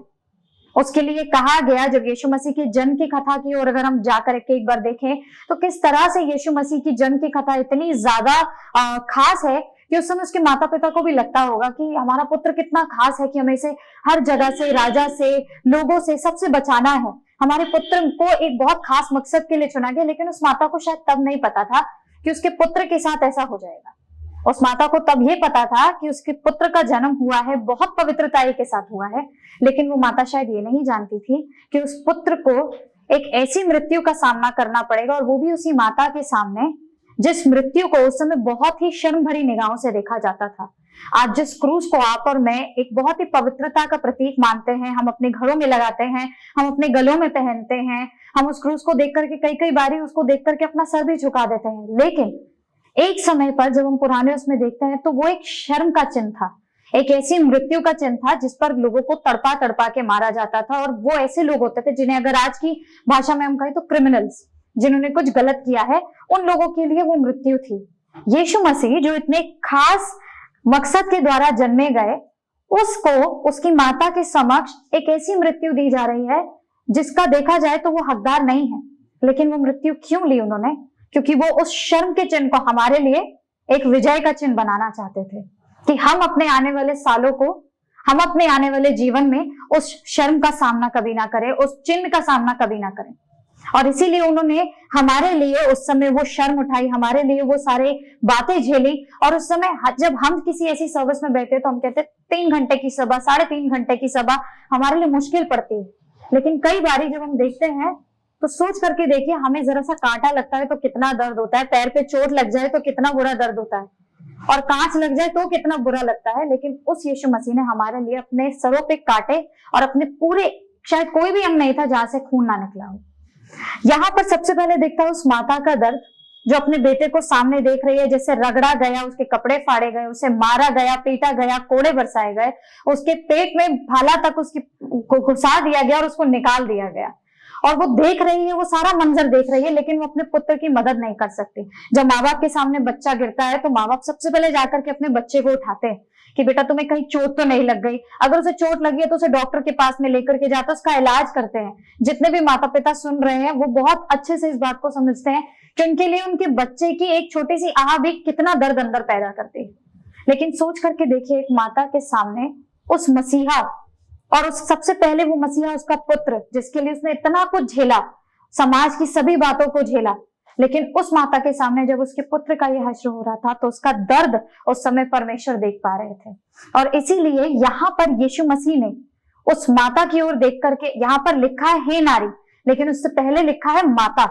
उसके लिए कहा गया। जब यीशु मसीह की जन्म की कथा की ओर अगर हम जाकर के एक बार देखें तो किस तरह से यीशु मसीह की जन्म की कथा इतनी ज्यादा खास है कि उस समय उसके माता पिता को भी लगता होगा कि हमारा पुत्र कितना खास है कि हमें इसे हर जगह से, राजा से, लोगों से, सबसे बचाना है। हमारे पुत्र को एक बहुत खास मकसद के लिए चुना गया, लेकिन उस माता को शायद तब नहीं पता था कि उसके पुत्र के साथ ऐसा हो जाएगा। उस माता को तब ये पता था कि उसके पुत्र का जन्म हुआ है, बहुत पवित्रताई के साथ हुआ है, लेकिन वो माता शायद ये नहीं जानती थी कि उस पुत्र को एक ऐसी मृत्यु का सामना करना पड़ेगा, और वो भी उसी माता के सामने जिस मृत्यु को उस समय बहुत ही शर्म भरी निगाहों से देखा जाता था। आज जिस क्रूस को आप और मैं एक बहुत ही पवित्रता का प्रतीक मानते हैं, हम अपने घरों में लगाते हैं, हम अपने गलों में पहनते हैं, हम उस क्रूस को देख करके कई बारी उसको देख करके अपना सर भी झुका देते हैं, लेकिन एक समय पर जब हम पुराने उसमें देखते हैं तो वो एक शर्म का चिन्ह था, एक ऐसी मृत्यु का चिन्ह था जिस पर लोगों को तड़पा तड़पा के मारा जाता था। और वो ऐसे लोग होते थे जिन्हें अगर आज की भाषा में हम कहें तो क्रिमिनल्स, जिन्होंने कुछ गलत किया है, उन लोगों के लिए वो मृत्यु थी। यीशु मसीह जो इतने खास मकसद के द्वारा जन्मे गए, उसको उसकी माता के समक्ष एक ऐसी मृत्यु दी जा रही है जिसका देखा जाए तो वो हकदार नहीं है। लेकिन वो मृत्यु क्यों ली उन्होंने? क्योंकि वो उस शर्म के चिन्ह को हमारे लिए एक विजय का चिन्ह बनाना चाहते थे कि हम अपने आने वाले सालों को, हम अपने आने वाले जीवन में उस शर्म का सामना कभी ना करें, उस चिन्ह का सामना कभी ना करें। और इसीलिए उन्होंने हमारे लिए उस समय वो शर्म उठाई, हमारे लिए वो सारे बातें झेली। और उस समय जब हम किसी ऐसी सर्विस में बैठे तो हम कहते 3 घंटे की सभा, 3.5 घंटे की सभा हमारे लिए मुश्किल पड़ती है। लेकिन कई बारी जब हम देखते हैं तो सोच करके देखिए, हमें जरा सा कांटा लगता है तो कितना दर्द होता है, पैर पे चोट लग जाए तो कितना बुरा दर्द होता है। और कांच लग जाए तो कितना बुरा लगता है, लेकिन उस यीशु मसीह ने हमारे लिए अपने सरों पे काटे और अपने पूरे, शायद कोई भी अंग नहीं था जहां से खून ना निकला हो। यहाँ पर सबसे पहले दिखता है उस माता का दर्द जो अपने बेटे को सामने देख रही है, जैसे रगड़ा गया, उसके कपड़े फाड़े गए, उसे मारा गया, पीटा गया, कोड़े बरसाए गए, उसके पेट में भाला तक उसकी घुसा दिया गया और उसको निकाल दिया गया। और वो देख रही है, वो सारा मंजर देख रही है, लेकिन वो अपने पुत्र की मदद नहीं कर सकती। जब माँ बाप के सामने बच्चा गिरता है तो माँ बाप सबसे पहले जाकर के अपने बच्चे को उठाते हैं कि बेटा तुम्हें कहीं चोट तो नहीं लग गई। अगर उसे चोट लगी है तो उसे डॉक्टर के पास में लेकर के जाते, उसका इलाज करते हैं। जितने भी माता पिता सुन रहे हैं वो बहुत अच्छे से इस बात को समझते हैं कि उनके लिए उनके बच्चे की एक छोटी सी आह भी कितना दर्द अंदर पैदा करती है। लेकिन सोच करके देखिए, एक माता के सामने उस मसीहा, और उस सबसे पहले वो मसीहा उसका पुत्र, जिसके लिए उसने इतना कुछ झेला, समाज की सभी बातों को झेला, लेकिन उस माता के सामने जब उसके पुत्र का यह हश्र हो रहा था तो उसका दर्द उस समय परमेश्वर देख पा रहे थे। और इसीलिए यहाँ पर यीशु मसीह ने उस माता की ओर देख करके, यहाँ पर लिखा है हे नारी, लेकिन उससे पहले लिखा है माता,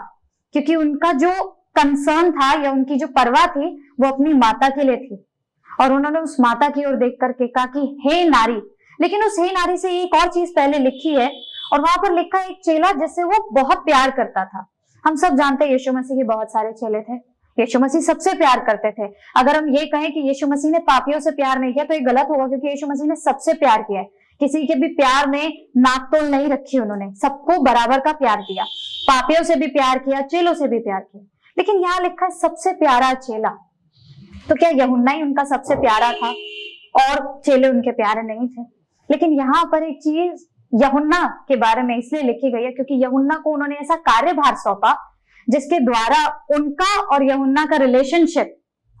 क्योंकि उनका जो कंसर्न था या उनकी जो परवाह थी वो अपनी माता के लिए थी। और उन्होंने उस माता की ओर देख करके कहा कि हे नारी। लेकिन उस हे नारी से एक और चीज पहले लिखी है, और वहां पर लिखा है एक चेला जिससे वो बहुत प्यार करता था। हम सब जानते हैं यीशु मसीह के बहुत सारे चेले थे, यीशु मसीह सबसे प्यार करते थे। अगर हम ये कहें कि यीशु मसीह ने पापियों से प्यार नहीं किया तो ये गलत होगा, क्योंकि यीशु मसीह ने सबसे प्यार किया है। किसी के भी प्यार में नापतोल नहीं रखी, उन्होंने सबको बराबर का प्यार किया, पापियों से भी प्यार किया, चेलों से भी प्यार किया। लेकिन यहाँ लिखा है सबसे प्यारा चेला। तो क्या यूहन्ना ही उनका सबसे प्यारा था और चेले उनके प्यारे नहीं थे? लेकिन यहाँ पर एक चीज यूहन्ना के बारे में इसलिए लिखी गई है क्योंकि यूहन्ना को उन्होंने ऐसा कार्यभार सौंपा जिसके द्वारा उनका और यूहन्ना का रिलेशनशिप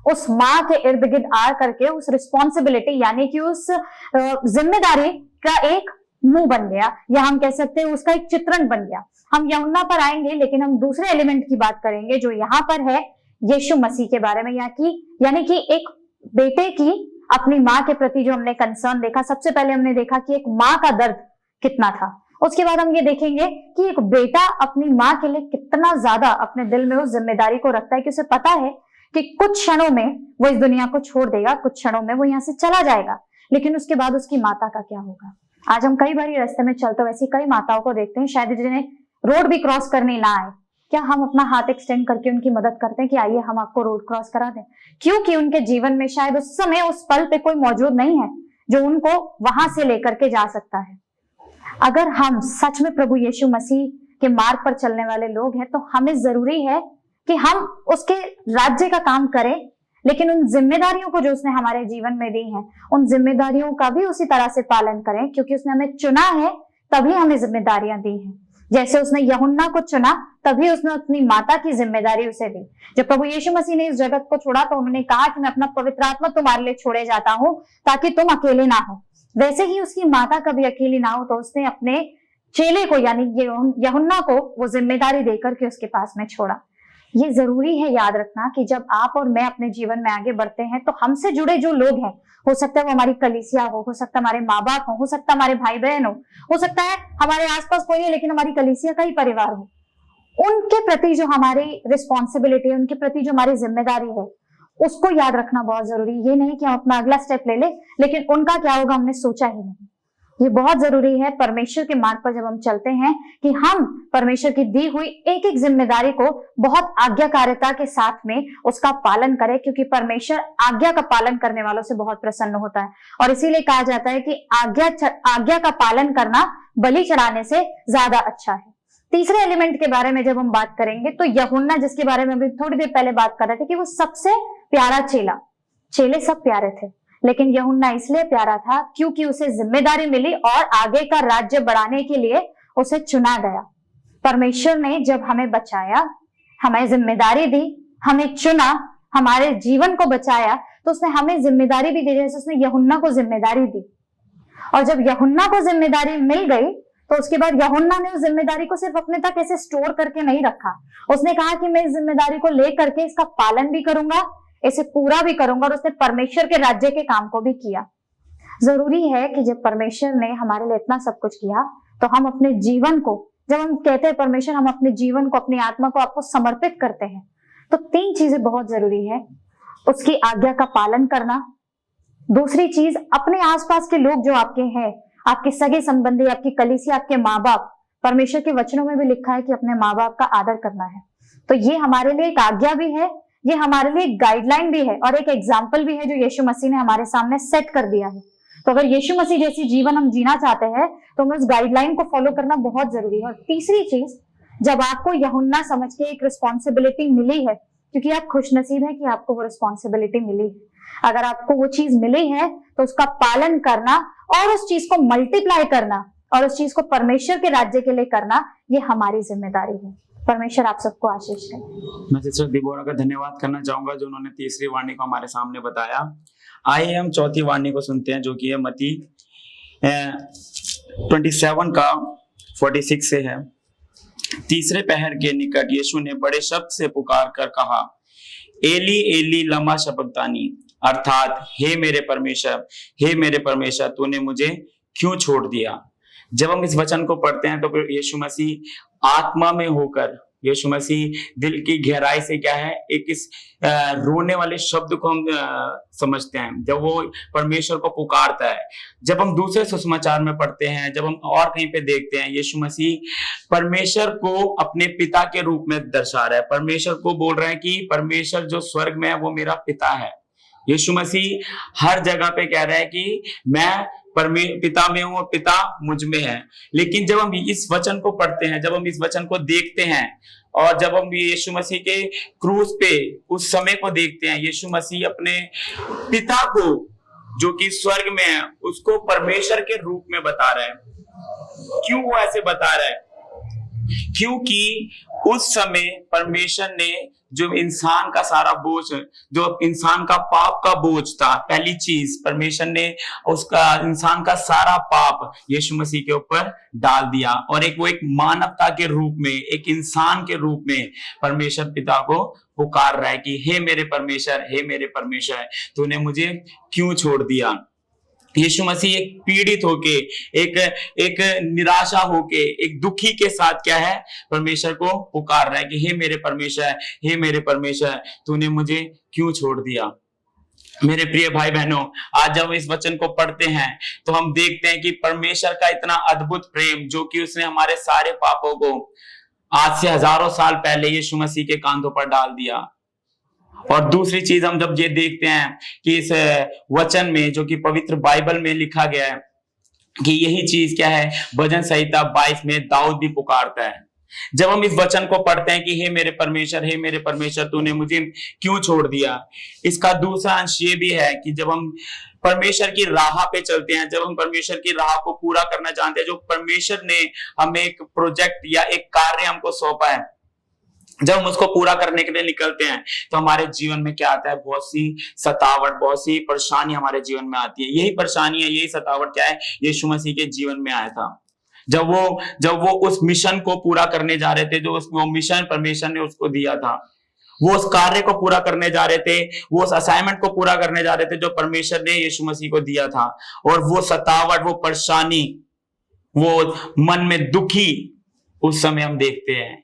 उस माँ के इर्द गिर्द आ करके उस रिस्पॉन्सिबिलिटी यानी कि उस जिम्मेदारी का एक मुंह बन गया, या हम कह सकते हैं उसका एक चित्रण बन गया। हम यूहन्ना पर आएंगे, लेकिन हम दूसरे एलिमेंट की बात करेंगे जो यहाँ पर है यीशु मसीह के बारे में, यानी कि एक बेटे की अपनी माँ के प्रति जो हमने कंसर्न देखा। सबसे पहले हमने देखा कि एक माँ का दर्द कितना था, उसके बाद हम ये देखेंगे कि एक बेटा अपनी माँ के लिए कितना ज्यादा अपने दिल में उस जिम्मेदारी को रखता है कि उसे पता है कि कुछ क्षणों में वो इस दुनिया को छोड़ देगा, कुछ क्षणों में वो यहाँ से चला जाएगा, लेकिन उसके बाद उसकी माता का क्या होगा। आज हम कई बार रास्ते में चलते हुए ऐसी कई माताओं को देखते हैं, शायद जिन्हें रोड भी क्रॉस करनी ना आए। क्या हम अपना हाथ एक्सटेंड करके उनकी मदद करते हैं कि आइए हम आपको रोड क्रॉस करा दें? क्योंकि उनके जीवन में शायद उस समय उस पल पे कोई मौजूद नहीं है जो उनको वहां से लेकर के जा सकता है। अगर हम सच में प्रभु यीशु मसीह के मार्ग पर चलने वाले लोग हैं तो हमें जरूरी है कि हम उसके राज्य का काम करें, लेकिन उन जिम्मेदारियों को जो उसने हमारे जीवन में दी हैं उन जिम्मेदारियों का भी उसी तरह से पालन करें, क्योंकि उसने हमें चुना है तभी हमें जिम्मेदारियां दी हैं। जैसे उसने यूहन्ना को चुना तभी उसने अपनी माता की जिम्मेदारी उसे दी। जब प्रभु यीशु मसीह ने इस जगत को छोड़ा तो उन्होंने कहा कि मैं अपना पवित्र आत्मा तुम्हारे लिए छोड़े जाता हूं ताकि तुम अकेले ना हो। वैसे ही उसकी माता कभी अकेली ना हो तो उसने अपने चेले को यानी यूहन्ना को वो जिम्मेदारी देकर के उसके पास में छोड़ा। ये जरूरी है याद रखना कि जब आप और मैं अपने जीवन में आगे बढ़ते हैं तो हमसे जुड़े जो लोग हैं, हो सकता है वो हमारी कलीसिया हो सकता है हमारे माँ बाप हो सकता है हमारे भाई बहन हो सकता है हमारे आसपास कोई नहीं लेकिन हमारी कलीसिया का ही परिवार हो, उनके प्रति जो हमारी रिस्पॉन्सिबिलिटी है, उनके प्रति जो हमारी जिम्मेदारी है, उसको याद रखना बहुत जरूरी। ये नहीं कि हम अपना अगला स्टेप ले ले लेकिन उनका क्या होगा हमने सोचा ही नहीं। ये बहुत जरूरी है परमेश्वर के मार्ग पर जब हम चलते हैं कि हम परमेश्वर की दी हुई एक एक जिम्मेदारी को बहुत आज्ञाकारिता के साथ में उसका पालन करें, क्योंकि परमेश्वर आज्ञा का पालन करने वालों से बहुत प्रसन्न होता है। और इसीलिए कहा जाता है कि आज्ञा का पालन करना बलि चढ़ाने से ज्यादा अच्छा है। तीसरे एलिमेंट के बारे में जब हम बात करेंगे तो यूहन्ना, जिसके बारे में अभी थोड़ी देर पहले बात कर रहे थे कि वो सबसे प्यारा चेला, चेले सब प्यारे थे लेकिन यूहन्ना इसलिए प्यारा था क्योंकि उसे जिम्मेदारी मिली और आगे का राज्य बढ़ाने के लिए उसे चुना गया। परमेश्वर ने जब हमें बचाया, हमें जिम्मेदारी दी, हमें चुना, हमारे जीवन को बचाया, तो उसने हमें जिम्मेदारी भी दी जैसे उसने यूहन्ना को जिम्मेदारी दी। और जब यूहन्ना को जिम्मेदारी मिल गई तो उसके बाद यूहन्ना ने उस जिम्मेदारी को सिर्फ अपने तक ऐसे स्टोर करके नहीं रखा। उसने कहा कि मैं इस जिम्मेदारी को ले करके इसका पालन भी करूंगा, इसे पूरा भी करूंगा, और उसने परमेश्वर के राज्य के काम को भी किया। जरूरी है कि जब परमेश्वर ने हमारे लिए इतना सब कुछ किया तो हम अपने जीवन को, जब हम कहते हैं परमेश्वर हम अपने जीवन को, अपनी आत्मा को आपको समर्पित करते हैं, तो तीन चीजें बहुत जरूरी है। उसकी आज्ञा का पालन करना। दूसरी चीज, अपने आसपास के लोग जो आपके हैं, आपके सगे संबंधी, आपकी कलीसिया, आपके माँ बाप, परमेश्वर के वचनों में भी लिखा है कि अपने माँ बाप का आदर करना है। तो ये हमारे लिए एक आज्ञा भी है, ये हमारे लिए एक गाइडलाइन भी है और एक एग्जाम्पल भी है जो यीशु मसीह ने हमारे सामने सेट कर दिया है। तो अगर यीशु मसीह जैसी जीवन हम जीना चाहते हैं तो हमें उस गाइडलाइन को फॉलो करना बहुत जरूरी है। और तीसरी चीज, जब आपको यूहन्ना समझ के एक रिस्पॉन्सिबिलिटी मिली है, क्योंकि आप खुशनसीब हैं कि आपको वो रिस्पॉन्सिबिलिटी मिली है, अगर आपको वो चीज मिली है तो उसका पालन करना और उस चीज को मल्टीप्लाई करना और उस चीज को परमेश्वर के राज्य के लिए करना, ये हमारी जिम्मेदारी है। परमेश्वर आप सबको आशीष करे। मैं सिस्टर दिबोरा का धन्यवाद करना चाहूंगा जो उन्होंने तीसरी वाणी को हमारे सामने बताया। आइए हम चौथी वाणी को सुनते हैं जो कि है मत्ती 27 का 46 से है। तीसरे पहर के निकट यीशु ने बड़े शब्द से पुकार कर कहा, एली एली लमा शबक्तानी, अर्थात हे मेरे परमेश्वर तूने मुझे क्यों छोड़ दिया। जब हम इस वचन को पढ़ते हैं तो फिर यीशु मसीह आत्मा में होकर, यीशु मसीह दिल की गहराई से क्या है, एक इस रोने वाले शब्द को हम समझते हैं जब वो परमेश्वर को पुकारता है। जब हम दूसरे सुसमाचार में पढ़ते हैं, जब हम और कहीं पे देखते हैं, यीशु मसीह परमेश्वर को अपने पिता के रूप में दर्शा रहा है। परमेश्वर को बोल रहे हैं कि परमेश्वर जो स्वर्ग में है वो मेरा पिता है। यीशु मसीह हर जगह पे कह रहा है कि मैं पिता में हूं और पिता मुझ में है। लेकिन जब हम इस वचन को पढ़ते हैं, जब हम इस वचन को देखते हैं और जब हम यीशु मसीह के क्रूस पे उस समय को देखते हैं, यीशु मसीह अपने पिता को जो कि स्वर्ग में है उसको परमेश्वर के रूप में बता रहा है। क्यों वो ऐसे बता रहा है? क्योंकि उस समय परमेश्वर ने जो इंसान का सारा बोझ, जो इंसान का पाप का बोझ था, पहली चीज परमेश्वर ने उसका इंसान का सारा पाप यीशु मसीह के ऊपर डाल दिया और वो एक मानवता के रूप में, एक इंसान के रूप में परमेश्वर पिता को पुकार रहा है कि हे मेरे परमेश्वर तूने मुझे क्यों छोड़ दिया। यीशु मसीह एक पीड़ित होके, एक निराशा होके, एक दुखी के साथ क्या है, परमेश्वर को पुकार रहा है कि हे मेरे परमेश्वर तूने मुझे क्यों छोड़ दिया। मेरे प्रिय भाई बहनों, आज जब इस वचन को पढ़ते हैं तो हम देखते हैं कि परमेश्वर का इतना अद्भुत प्रेम जो कि उसने हमारे सारे पापों को आज से हजारों साल पहले यीशु मसीह के कांधों पर डाल दिया। और दूसरी चीज हम जब ये देखते हैं कि इस वचन में जो कि पवित्र बाइबल में लिखा गया है कि यही चीज क्या है, भजन संहिता 22 में दाऊद भी पुकारता है। जब हम इस वचन को पढ़ते हैं कि हे मेरे परमेश्वर तूने मुझे क्यों छोड़ दिया, इसका दूसरा अंश ये भी है कि जब हम परमेश्वर की राह पे चलते हैं, जब हम परमेश्वर की राह को पूरा करना जानते हैं, जो परमेश्वर ने हमें एक प्रोजेक्ट या एक कार्य हमको सौंपा है, जब हम उसको पूरा करने के लिए निकलते हैं तो हमारे जीवन में क्या आता है, बहुत सी सतावट, बहुत सी परेशानी हमारे जीवन में आती है। यही परेशानी है, यही सतावट क्या है, यीशु मसीह के जीवन में आया था। जब वो उस मिशन को पूरा करने जा रहे थे, जो वो मिशन परमेश्वर ने उसको दिया था, वो उस कार्य को पूरा करने जा रहे थे, वो उस असाइनमेंट को पूरा करने जा रहे थे जो परमेश्वर ने यीशु मसीह को दिया था। और वो सतावट, वो परेशानी, वो मन में दुखी उस समय हम देखते हैं।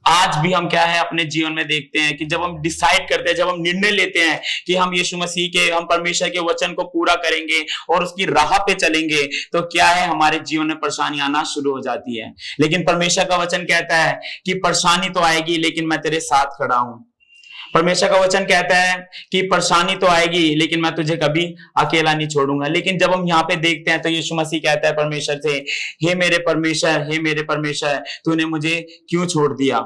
आज भी हम क्या है अपने जीवन में देखते हैं कि जब हम डिसाइड करते हैं, जब हम निर्णय लेते हैं कि हम यीशु मसीह के, हम परमेश्वर के वचन को पूरा करेंगे और उसकी राह पे चलेंगे, तो क्या है, हमारे जीवन में परेशानी आना शुरू हो जाती है। लेकिन परमेश्वर का वचन कहता है कि परेशानी तो आएगी लेकिन मैं तेरे साथ खड़ा हूं। परमेश्वर का वचन कहता है कि परेशानी तो आएगी लेकिन मैं तुझे कभी अकेला नहीं छोड़ूंगा। लेकिन जब हम यहाँ पे देखते हैं तो यीशु मसीह कहता है परमेश्वर से, हे मेरे परमेश्वर तूने मुझे क्यों छोड़ दिया।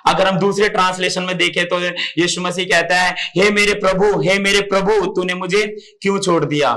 अगर हम दूसरे ट्रांसलेशन में देखें तो यीशु मसीह कहता है, हे मेरे प्रभु तूने मुझे क्यों छोड़ दिया।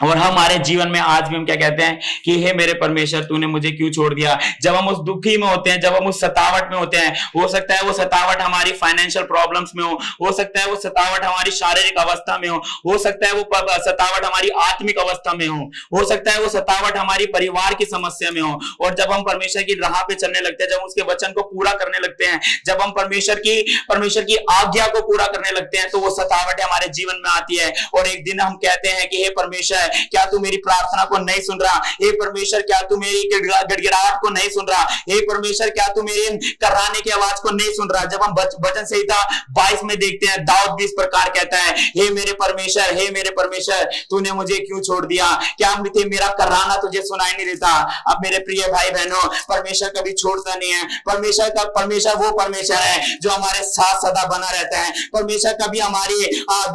और हमारे जीवन में आज भी हम क्या कहते हैं कि हे मेरे परमेश्वर तूने मुझे क्यों छोड़ दिया। जब हम उस दुखी में होते हैं, जब हम उस सतावट में होते हैं, हो सकता है वो सतावट हमारी फाइनेंशियल प्रॉब्लम्स में हो सकता है वो सतावट हमारी शारीरिक अवस्था में हो सकता है वो सतावट हमारी आत्मिक अवस्था में हो सकता है वो सतावट हमारी परिवार की समस्या में हो। और जब हम परमेश्वर की राह पे चलने लगते हैं, जब उसके वचन को पूरा करने लगते हैं, जब हम परमेश्वर की आज्ञा को पूरा करने लगते हैं, तो वो सतावट हमारे जीवन में आती है। और एक दिन हम कहते हैं कि हे परमेश्वर परमेश्वर क्या तू मेरी प्रार्थना को नहीं सुन रहा? हे परमेश्वर क्या तू मेरी गिड़गिड़ाहट को नहीं सुन रहा? हे परमेश्वर क्या तू मेरे कराने की आवाज को नहीं सुन रहा? जब हम वचन संहिता 22 में देखते हैं, दाऊद भी इस प्रकार कहता है, हे मेरे परमेश्वर तूने मुझे क्यों छोड़ दिया? क्या मेरा कराना तुझे सुनाई नहीं देता? अब मेरे प्रिय भाई बहनों, परमेश्वर कभी छोड़ता नहीं है। परमेश्वर वो परमेश्वर है जो हमारे साथ सदा बना रहता है। परमेश्वर कभी हमारी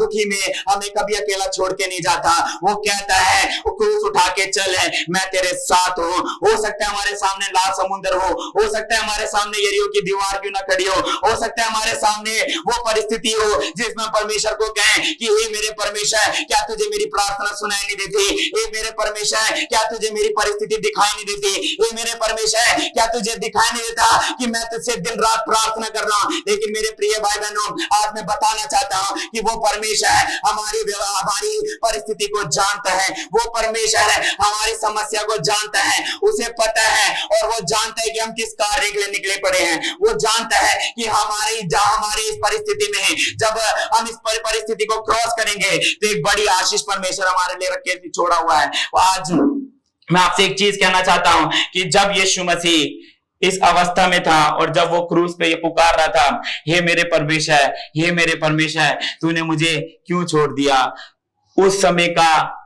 दुखी में हमें कभी अकेला छोड़ के नहीं जाता। वो कहता है, क्रूस उठा के चल है, मैं तेरे साथ हूँ। हो सकता है हमारे सामने लाल समुद्र हो सकता है हमारे सामने यरीहो की दीवार क्यों ना खड़ी हो सकता है हमारे सामने वो परिस्थिति हो जिसमें परमेश्वर को कहें कि हे मेरे परमेश्वर क्या तुझे मेरी प्रार्थना सुनाई नहीं देती? हे मेरे परमेश्वर क्या तुझे मेरी परिस्थिति दिखाई नहीं देती? हे मेरे परमेश्वर क्या तुझे दिखाई नहीं देता कि मैं तुझसे दिन रात प्रार्थना कर रहा हूँ? लेकिन मेरे प्रिय भाई बहनों, आज मैं बताना चाहता हूँ कि वो परमेश्वर हमारी परिस्थिति को जानता है। वो परमेश्वर हमारी समस्या को जानता है, उसे पता है और वो जानता है कि हम किस कार्य के लिए निकले पड़े हैं। वो जानता है कि हमारी इस परिस्थिति में जब हम इस परिस्थिति को क्रॉस करेंगे तो एक बड़ी आशीष परमेश्वर हमारे लिए रख के छोड़ा हुआ है। आज मैं आपसे एक चीज कहना चाहता हूं कि जब यीशु मसीह इस अवस्था में था और जब वो क्रूस पे ये पुकार रहा था, हे मेरे परमेश्वर तूने मुझे क्यों छोड़ दिया? उस समय का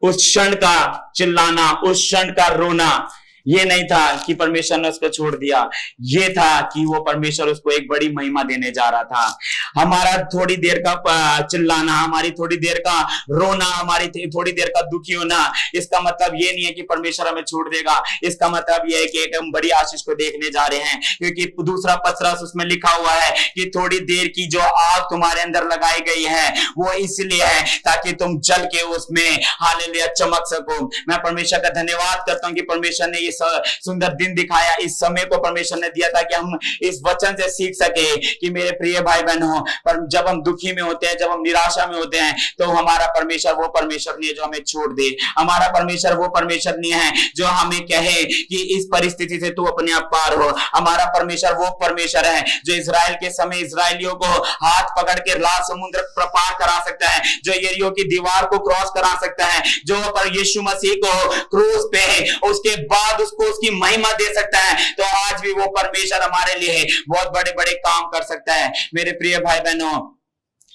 उस क्षण का चिल्लाना, उस क्षण का रोना ये नहीं था कि परमेश्वर ने उसको छोड़ दिया, ये था कि वो परमेश्वर उसको एक बड़ी महिमा देने जा रहा था। हमारा थोड़ी देर का चिल्लाना, हमारी थोड़ी देर का रोना, हमारी थोड़ी देर का दुखी होना, इसका मतलब ये नहीं है कि परमेश्वर हमें छोड़ देगा। इसका मतलब ये है कि एक हम बड़ी आशीष को देखने जा रहे हैं, क्योंकि दूसरा पतरस उसमें लिखा हुआ है कि थोड़ी देर की जो आग तुम्हारे अंदर लगाई गई है वो इसलिए है ताकि तुम जल के उसमें हालेलुया चमक सको। मैं परमेश्वर का धन्यवाद करता हूं कि परमेश्वर ने सुंदर दिन दिखाया, इस समय को परमेश्वर ने दिया था कि हम इस वचन से सीख सके कि मेरे प्रिय भाई बहनों, पर जब हम दुखी में होते हैं, जब हम निराशा में होते हैं, तो हमारा परमेश्वर वो परमेश्वर नहीं है जो हमें छोड़ दे। हमारा परमेश्वर वो परमेश्वर नहीं है जो हमें कहे कि इस परिस्थिति से तू अपने आप पार हो। हमारा परमेश्वर वो परमेश्वर है जो इजराइल के समय इजराइलियों को हाथ पकड़ के लाल समुद्र पार करा सकता है, जो यरीहो की दीवार को क्रॉस करा सकता है, जो पर यीशु मसीह को क्रूस पे उसके बाद उसको उसकी महिमा दे सकता है। तो आज भी वो परमेश्वर हमारे लिए बहुत बड़े बड़े काम कर सकता है। मेरे प्रिय भाई बहनों,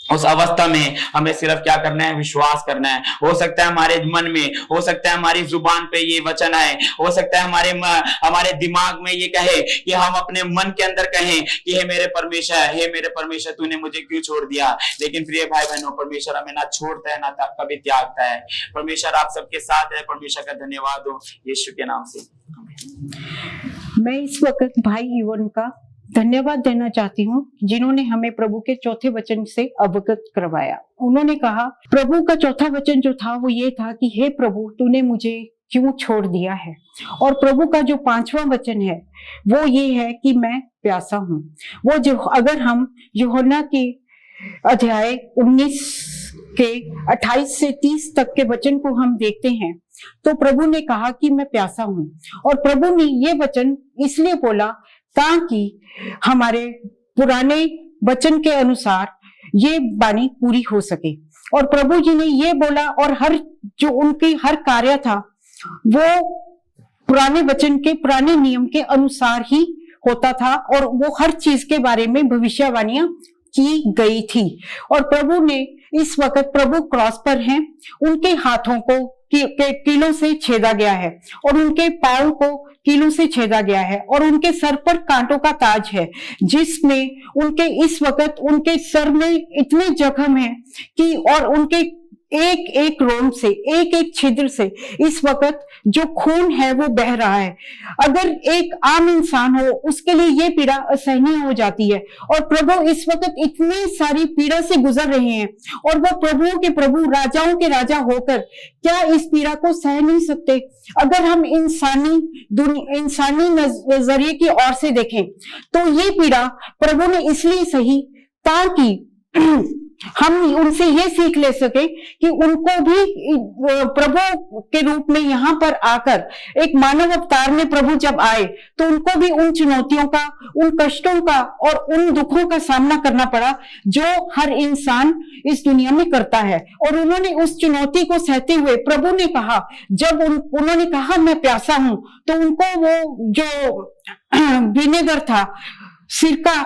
उस अवस्था में हमें सिर्फ क्या करना है? विश्वास करना है। हो सकता है हमारे मन में, हो सकता है हमारी जुबान पे ये वचन आए, हो सकता है हमारे दिमाग में ये कहे कि हम अपने मन के अंदर कहें कि हे मेरे परमेश्वर तूने मुझे क्यों छोड़ दिया? लेकिन प्रिय भाई बहनों, परमेश्वर हमें ना छोड़ता है ना कभी त्यागता है। परमेश्वर आप सबके साथ है। परमेश्वर का धन्यवाद हो यीशु के नाम से। मैं इस वक्त भाई युवन का धन्यवाद देना चाहती हूँ जिन्होंने हमें प्रभु के चौथे वचन से अवगत करवाया। उन्होंने कहा, प्रभु का चौथा वचन जो था वो ये था कि हे प्रभु तूने मुझे क्यों छोड़ दिया है। और प्रभु का जो पांचवा वचन है वो ये है कि मैं प्यासा हूँ। वो जो अगर हम यूहन्ना के अध्याय 19 के 28 से 30 तक के वचन को हम देखते हैं तो प्रभु ने कहा कि मैं प्यासा हूँ। और प्रभु ने ये वचन इसलिए बोला ताकि हमारे पुराने वचन के अनुसार ये वाणी पूरी हो सके। और प्रभु जी ने ये बोला और जो उनकी हर कार्य था वो पुराने वचन के पुराने नियम के अनुसार ही होता था और वो हर चीज के बारे में भविष्यवाणियां की गई थी। और प्रभु ने इस वक्त प्रभु क्रॉस पर हैं, उनके हाथों को कीलों से छेदा गया है और उनके पैरों को कीलों से छेदा गया है और उनके सर पर कांटों का ताज है, जिसमें उनके इस वक्त उनके सर में इतने जख्म हैं कि और उनके एक एक रोम से, एक एक छिद्र से इस वक्त जो खून है वो बह रहा है। अगर एक आम इंसान हो उसके लिए ये पीड़ा असहनीय हो जाती है और प्रभु इस वक्त इतनी सारी पीड़ा से गुजर रहे हैं और वो प्रभुओं के प्रभु, राजाओं के राजा होकर क्या इस पीड़ा को सह नहीं सकते? अगर हम इंसानी नजरिए की ओर से देखें तो ये पीड़ा प्रभु ने इसलिए सही ताकि हम उनसे ये सीख ले सके कि उनको भी प्रभु के रूप में यहाँ पर आकर एक मानव अवतार में प्रभु जब आए तो उनको भी उन चुनौतियों का, उन कष्टों का और उन दुखों का सामना करना पड़ा जो हर इंसान इस दुनिया में करता है। और उन्होंने उस चुनौती को सहते हुए प्रभु ने कहा, जब उन्होंने कहा मैं प्यासा हूं, तो उनको वो जो विनेगर था, सिरका,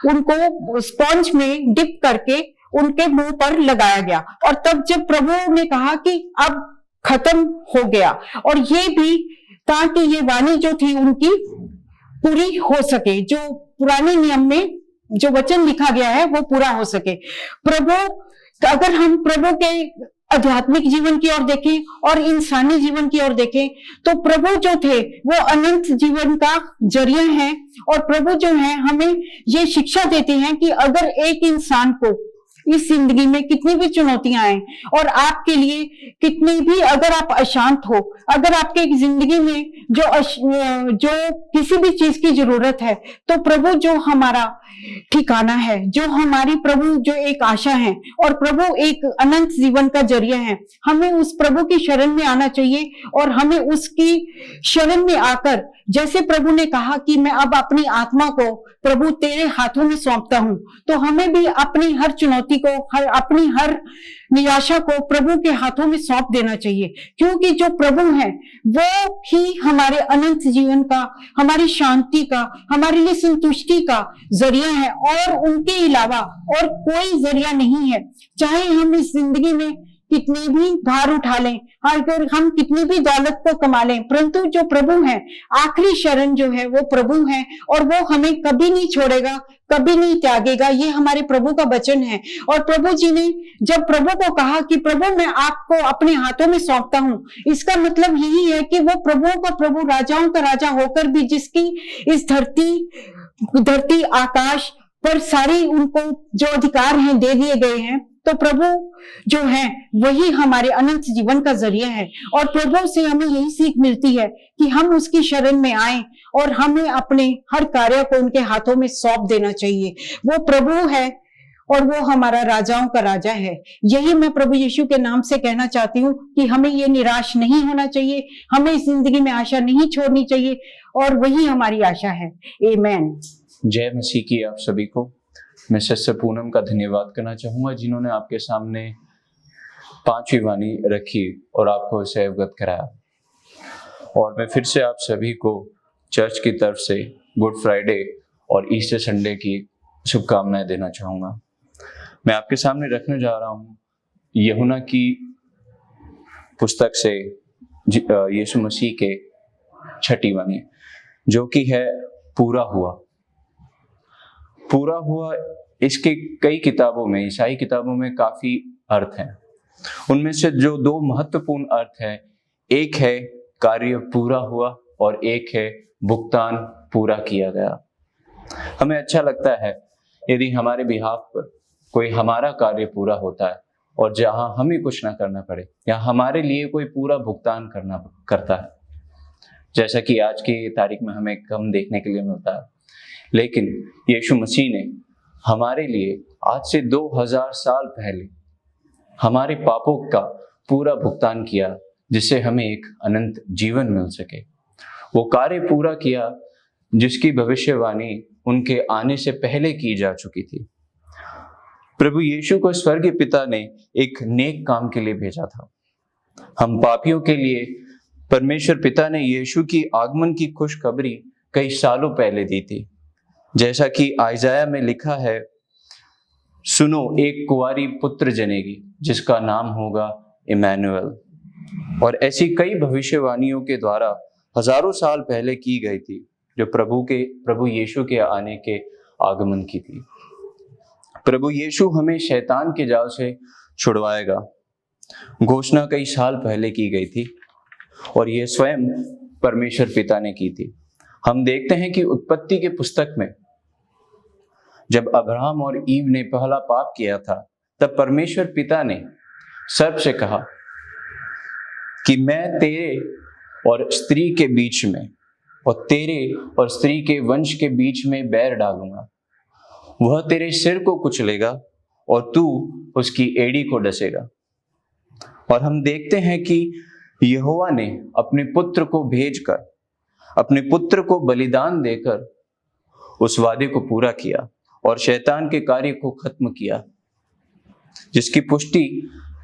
उनको स्पॉन्ज में डिप करके उनके मुंह पर लगाया गया। और तब जब प्रभु ने कहा कि अब खत्म हो गया, और ये भी ताकि ये वाणी जो थी उनकी पूरी हो सके, जो पुराने नियम में जो वचन लिखा गया है वो पूरा हो सके। प्रभु, अगर हम प्रभु के आध्यात्मिक जीवन की ओर देखें और इंसानी जीवन की ओर देखें तो प्रभु जो थे वो अनंत जीवन का जरिया है। और प्रभु जो है हमें ये शिक्षा देते हैं कि अगर एक इंसान को इस जिंदगी में कितनी भी चुनौतियां आए और आपके लिए कितनी भी, अगर आप अशांत हो, अगर आपके जिंदगी में जो किसी भी चीज की जरूरत है, तो प्रभु जो हमारा ठिकाना है, जो हमारी प्रभु जो एक आशा है और प्रभु एक अनंत जीवन का जरिया है, हमें उस प्रभु की शरण में आना चाहिए। और हमें उसकी शरण में आकर, जैसे प्रभु ने कहा कि मैं अब अपनी आत्मा को प्रभु तेरे हाथों में सौंपता हूं, तो हमें भी अपनी हर चुनौती को, अपनी हर निराशा को प्रभु के हाथों में सौंप देना चाहिए। क्योंकि जो प्रभु है वो ही हमारे अनंत जीवन का, हमारी शांति का, हमारे लिए संतुष्टि का जरिया है, और उनके अलावा और कोई जरिया नहीं है। चाहे हम इस जिंदगी में कितनी भी भार उठा लें, अगर हम कितनी भी दौलत को कमा लें, परंतु जो प्रभु है, आखिरी शरण जो है वो प्रभु है, और वो हमें कभी नहीं छोड़ेगा, कभी नहीं त्यागेगा। ये हमारे प्रभु का वचन है। और प्रभु जी ने जब प्रभु को कहा कि प्रभु मैं आपको अपने हाथों में सौंपता हूं, इसका मतलब यही है कि वो प्रभुओं का प्रभु, राजाओं का राजा होकर भी, जिसकी इस धरती आकाश पर सारी उनको जो अधिकार हैं दे दिए गए हैं, तो प्रभु जो है वही हमारे अनंत जीवन का जरिया है। और प्रभु से हमें यही सीख मिलती है कि हम उसकी शरण में आए और हमें अपने हर कार्य को उनके हाथों में सौंप देना चाहिए। वो प्रभु है और वो हमारा राजाओं का राजा है। यही मैं प्रभु यीशु के नाम से कहना चाहती हूँ कि हमें ये निराश नहीं होना चाहिए, हमें इस जिंदगी में आशा नहीं छोड़नी चाहिए, और वही हमारी आशा है। आमीन। जय मसीह की आप सभी को। मैं सिस्टर पूनम का धन्यवाद करना चाहूँगा जिन्होंने आपके सामने 5वीं वाणी रखी और आपको इसे अवगत कराया। और मैं फिर से आप सभी को चर्च की तरफ से गुड फ्राइडे और ईस्टर संडे की शुभकामनाएं देना चाहूँगा। मैं आपके सामने रखने जा रहा हूँ यूहन्ना की पुस्तक से यीशु मसीह के 6ठी वाणी, जो कि है पूरा हुआ। पूरा हुआ, इसके कई किताबों में, ईसाई किताबों में काफी अर्थ हैं। उनमें से जो 2 महत्वपूर्ण अर्थ हैं, एक है कार्य पूरा हुआ और एक है भुगतान पूरा किया गया। हमें अच्छा लगता है यदि हमारे बिहाफ पर कोई हमारा कार्य पूरा होता है और जहां हमें कुछ ना करना पड़े, या हमारे लिए कोई पूरा भुगतान करता है, जैसा कि आज की तारीख में हमें कम देखने के लिए मिलता है। लेकिन यीशु मसीह ने हमारे लिए आज से 2000 साल पहले हमारे पापों का पूरा भुगतान किया, जिससे हमें एक अनंत जीवन मिल सके। वो कार्य पूरा किया जिसकी भविष्यवाणी उनके आने से पहले की जा चुकी थी। प्रभु यीशु को स्वर्गीय पिता ने एक नेक काम के लिए भेजा था। हम पापियों के लिए परमेश्वर पिता ने यीशु की आगमन की खुशखबरी कई सालों पहले दी थी। जैसा कि आइजाया में लिखा है, सुनो एक कुंवारी पुत्र जनेगी जिसका नाम होगा इमैनुअल। और ऐसी कई भविष्यवाणियों के द्वारा हजारों साल पहले की गई थी, जो प्रभु यीशु के आने के आगमन की थी। प्रभु यीशु हमें शैतान के जाल से छुड़वाएगा, घोषणा कई साल पहले की गई थी और यह स्वयं परमेश्वर पिता ने की थी। हम देखते हैं कि उत्पत्ति के पुस्तक में जब अब्राहम और ईव ने पहला पाप किया था, तब परमेश्वर पिता ने सर्प से कहा कि मैं तेरे और स्त्री के बीच में और तेरे और स्त्री के वंश के बीच में बैर डालूंगा। वह तेरे सिर को कुचलेगा और तू उसकी एड़ी को डसेगा। और हम देखते हैं कि यहोवा ने अपने पुत्र को भेजकर, अपने पुत्र को बलिदान देकर उस वादे को पूरा किया और शैतान के कार्य को खत्म किया, जिसकी पुष्टि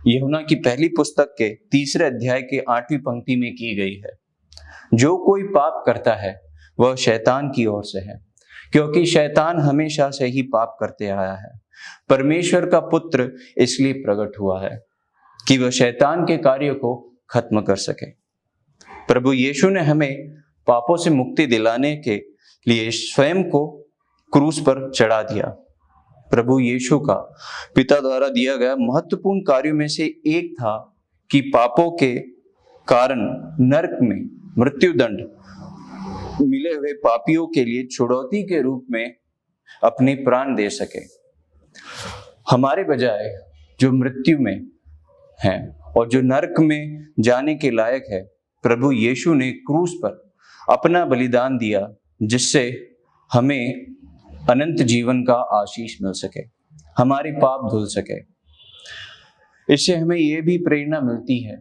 यूहन्ना की पहली पुस्तक के 3 अध्याय के 8वीं पंक्ति में की गई है। जो कोई पाप करता है वह शैतान की ओर से है, क्योंकि शैतान हमेशा से ही पाप करते आया है। परमेश्वर का पुत्र इसलिए प्रकट हुआ है कि वह शैतान के कार्य को खत्म कर सके। प्रभु यीशु ने हमें पापों से मुक्ति दिलाने के लिए स्वयं को क्रूस पर चढ़ा दिया। प्रभु यीशु का पिता द्वारा दिया गया महत्वपूर्ण कार्यों में से एक था कि पापों के कारण नरक में मृत्युदंड मिले हुए पापियों के लिए छुड़ौती के रूप में अपने प्राण दे सके। हमारे बजाय जो मृत्यु में है और जो नरक में जाने के लायक है, प्रभु यीशु ने क्रूस पर अपना बलिदान दिया, जिससे हमें अनंत जीवन का आशीष मिल सके, हमारे पाप धुल सके। इससे हमें यह भी प्रेरणा मिलती है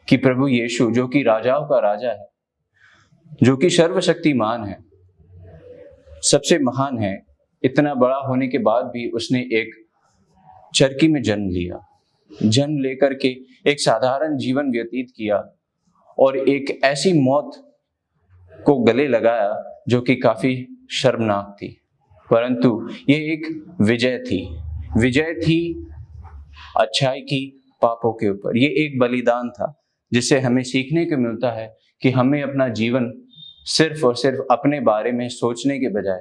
कि प्रभु यीशु, जो कि राजाओं का राजा है, जो कि सर्वशक्तिमान है, सबसे महान है, इतना बड़ा होने के बाद भी उसने एक चरखी में जन्म लिया, जन्म लेकर के एक साधारण जीवन व्यतीत किया और एक ऐसी मौत को गले लगाया जो कि काफी शर्मनाक थी, परंतु ये एक विजय थी अच्छाई की पापों के ऊपर। ये एक बलिदान था जिससे हमें सीखने को मिलता है कि हमें अपना जीवन सिर्फ और सिर्फ अपने बारे में सोचने के बजाय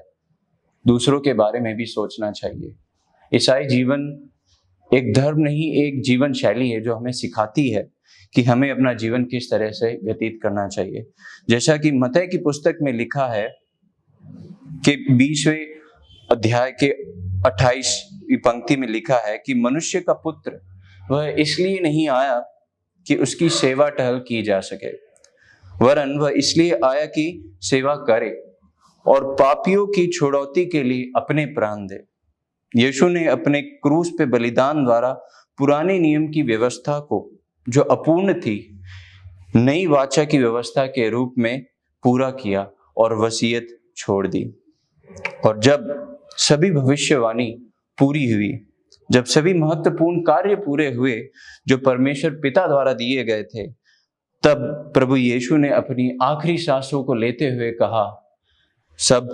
दूसरों के बारे में भी सोचना चाहिए। ईसाई जीवन एक धर्म नहीं, एक जीवन शैली है जो हमें सिखाती है कि हमें अपना जीवन किस तरह से व्यतीत करना चाहिए। जैसा कि मत्ती की पुस्तक में लिखा है कि 20वें अध्याय के 28वीं पंक्ति में लिखा है कि मनुष्य का पुत्र वह इसलिए नहीं आया कि उसकी सेवा टहल की जा सके, वरन वह इसलिए आया कि सेवा करे और पापियों की छुड़ौती के लिए अपने प्राण दे। यीशु ने अपने क्रूस पे बलिदान द्वारा पुराने नियम की व्यवस्था को, जो अपूर्ण थी, नई वाचा की व्यवस्था के रूप में पूरा किया और वसीयत छोड़ दी। और जब सभी भविष्यवाणी पूरी हुई, जब सभी महत्वपूर्ण कार्य पूरे हुए जो परमेश्वर पिता द्वारा दिए गए थे, तब प्रभु यीशु ने अपनी आखिरी सांसों को लेते हुए कहा, सब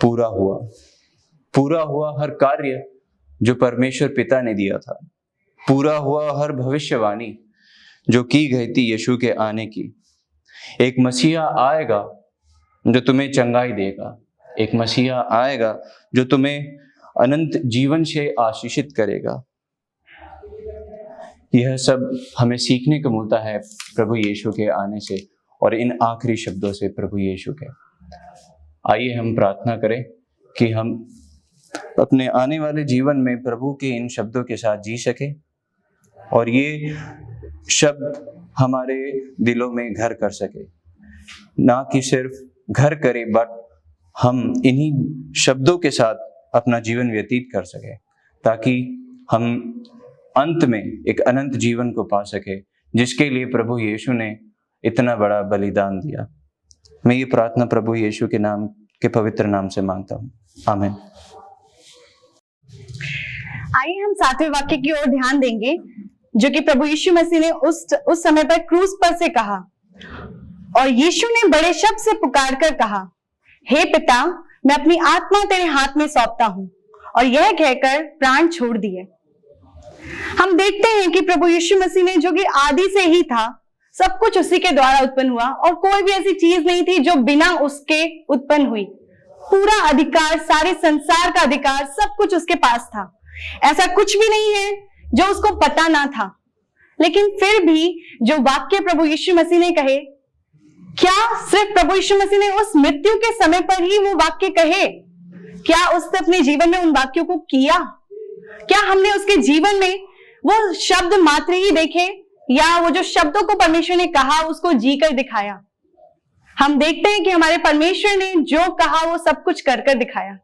पूरा हुआ। पूरा हुआ हर कार्य जो परमेश्वर पिता ने दिया था, पूरा हुआ हर भविष्यवाणी जो की गई थी यीशु के आने की। एक मसीहा आएगा जो तुम्हें चंगाई देगा, एक मसीहा आएगा जो तुम्हें अनंत जीवन से आशीषित करेगा। यह सब हमें सीखने को मिलता है प्रभु यीशु के आने से और इन आखिरी शब्दों से प्रभु यीशु के। आइए हम प्रार्थना करें कि हम अपने आने वाले जीवन में प्रभु के इन शब्दों के साथ जी सके और ये शब्द हमारे दिलों में घर कर सके, ना कि सिर्फ घर करे बट हम इन्हीं शब्दों के साथ अपना जीवन व्यतीत कर सके, ताकि हम अंत में एक अनंत जीवन को पा सके, जिसके लिए प्रभु यीशु ने इतना बड़ा बलिदान दिया। मैं ये प्रार्थना प्रभु यीशु के नाम के पवित्र नाम से मांगता हूँ, आमीन। आइए हम 7वें वाक्य की ओर ध्यान देंगे, जो कि प्रभु यीशु मसीह ने उस समय पर क्रूस पर से कहा। और यीशु ने बड़े शब्द से पुकार कर कहा, हे पिता, मैं अपनी आत्मा तेरे हाथ में सौंपता हूं। और यह कहकर प्राण छोड़ दिए। हम देखते हैं कि प्रभु यीशु मसीह ने, जो कि आदि से ही था, सब कुछ उसी के द्वारा उत्पन्न हुआ और कोई भी ऐसी चीज नहीं थी जो बिना उसके उत्पन्न हुई। पूरा अधिकार, सारे संसार का अधिकार, सब कुछ उसके पास था। ऐसा कुछ भी नहीं है जो उसको पता ना था। लेकिन फिर भी जो वाक्य प्रभु यीशु मसीह ने कहे, क्या सिर्फ प्रभु यीशु मसीह ने उस मृत्यु के समय पर ही वो वाक्य कहे? क्या उसने अपने जीवन में उन वाक्यों को किया? क्या हमने उसके जीवन में वो शब्द मात्र ही देखे, या वो जो शब्दों को परमेश्वर ने कहा उसको जी कर दिखाया? हम देखते हैं कि हमारे परमेश्वर ने जो कहा वो सब कुछ कर दिखाया।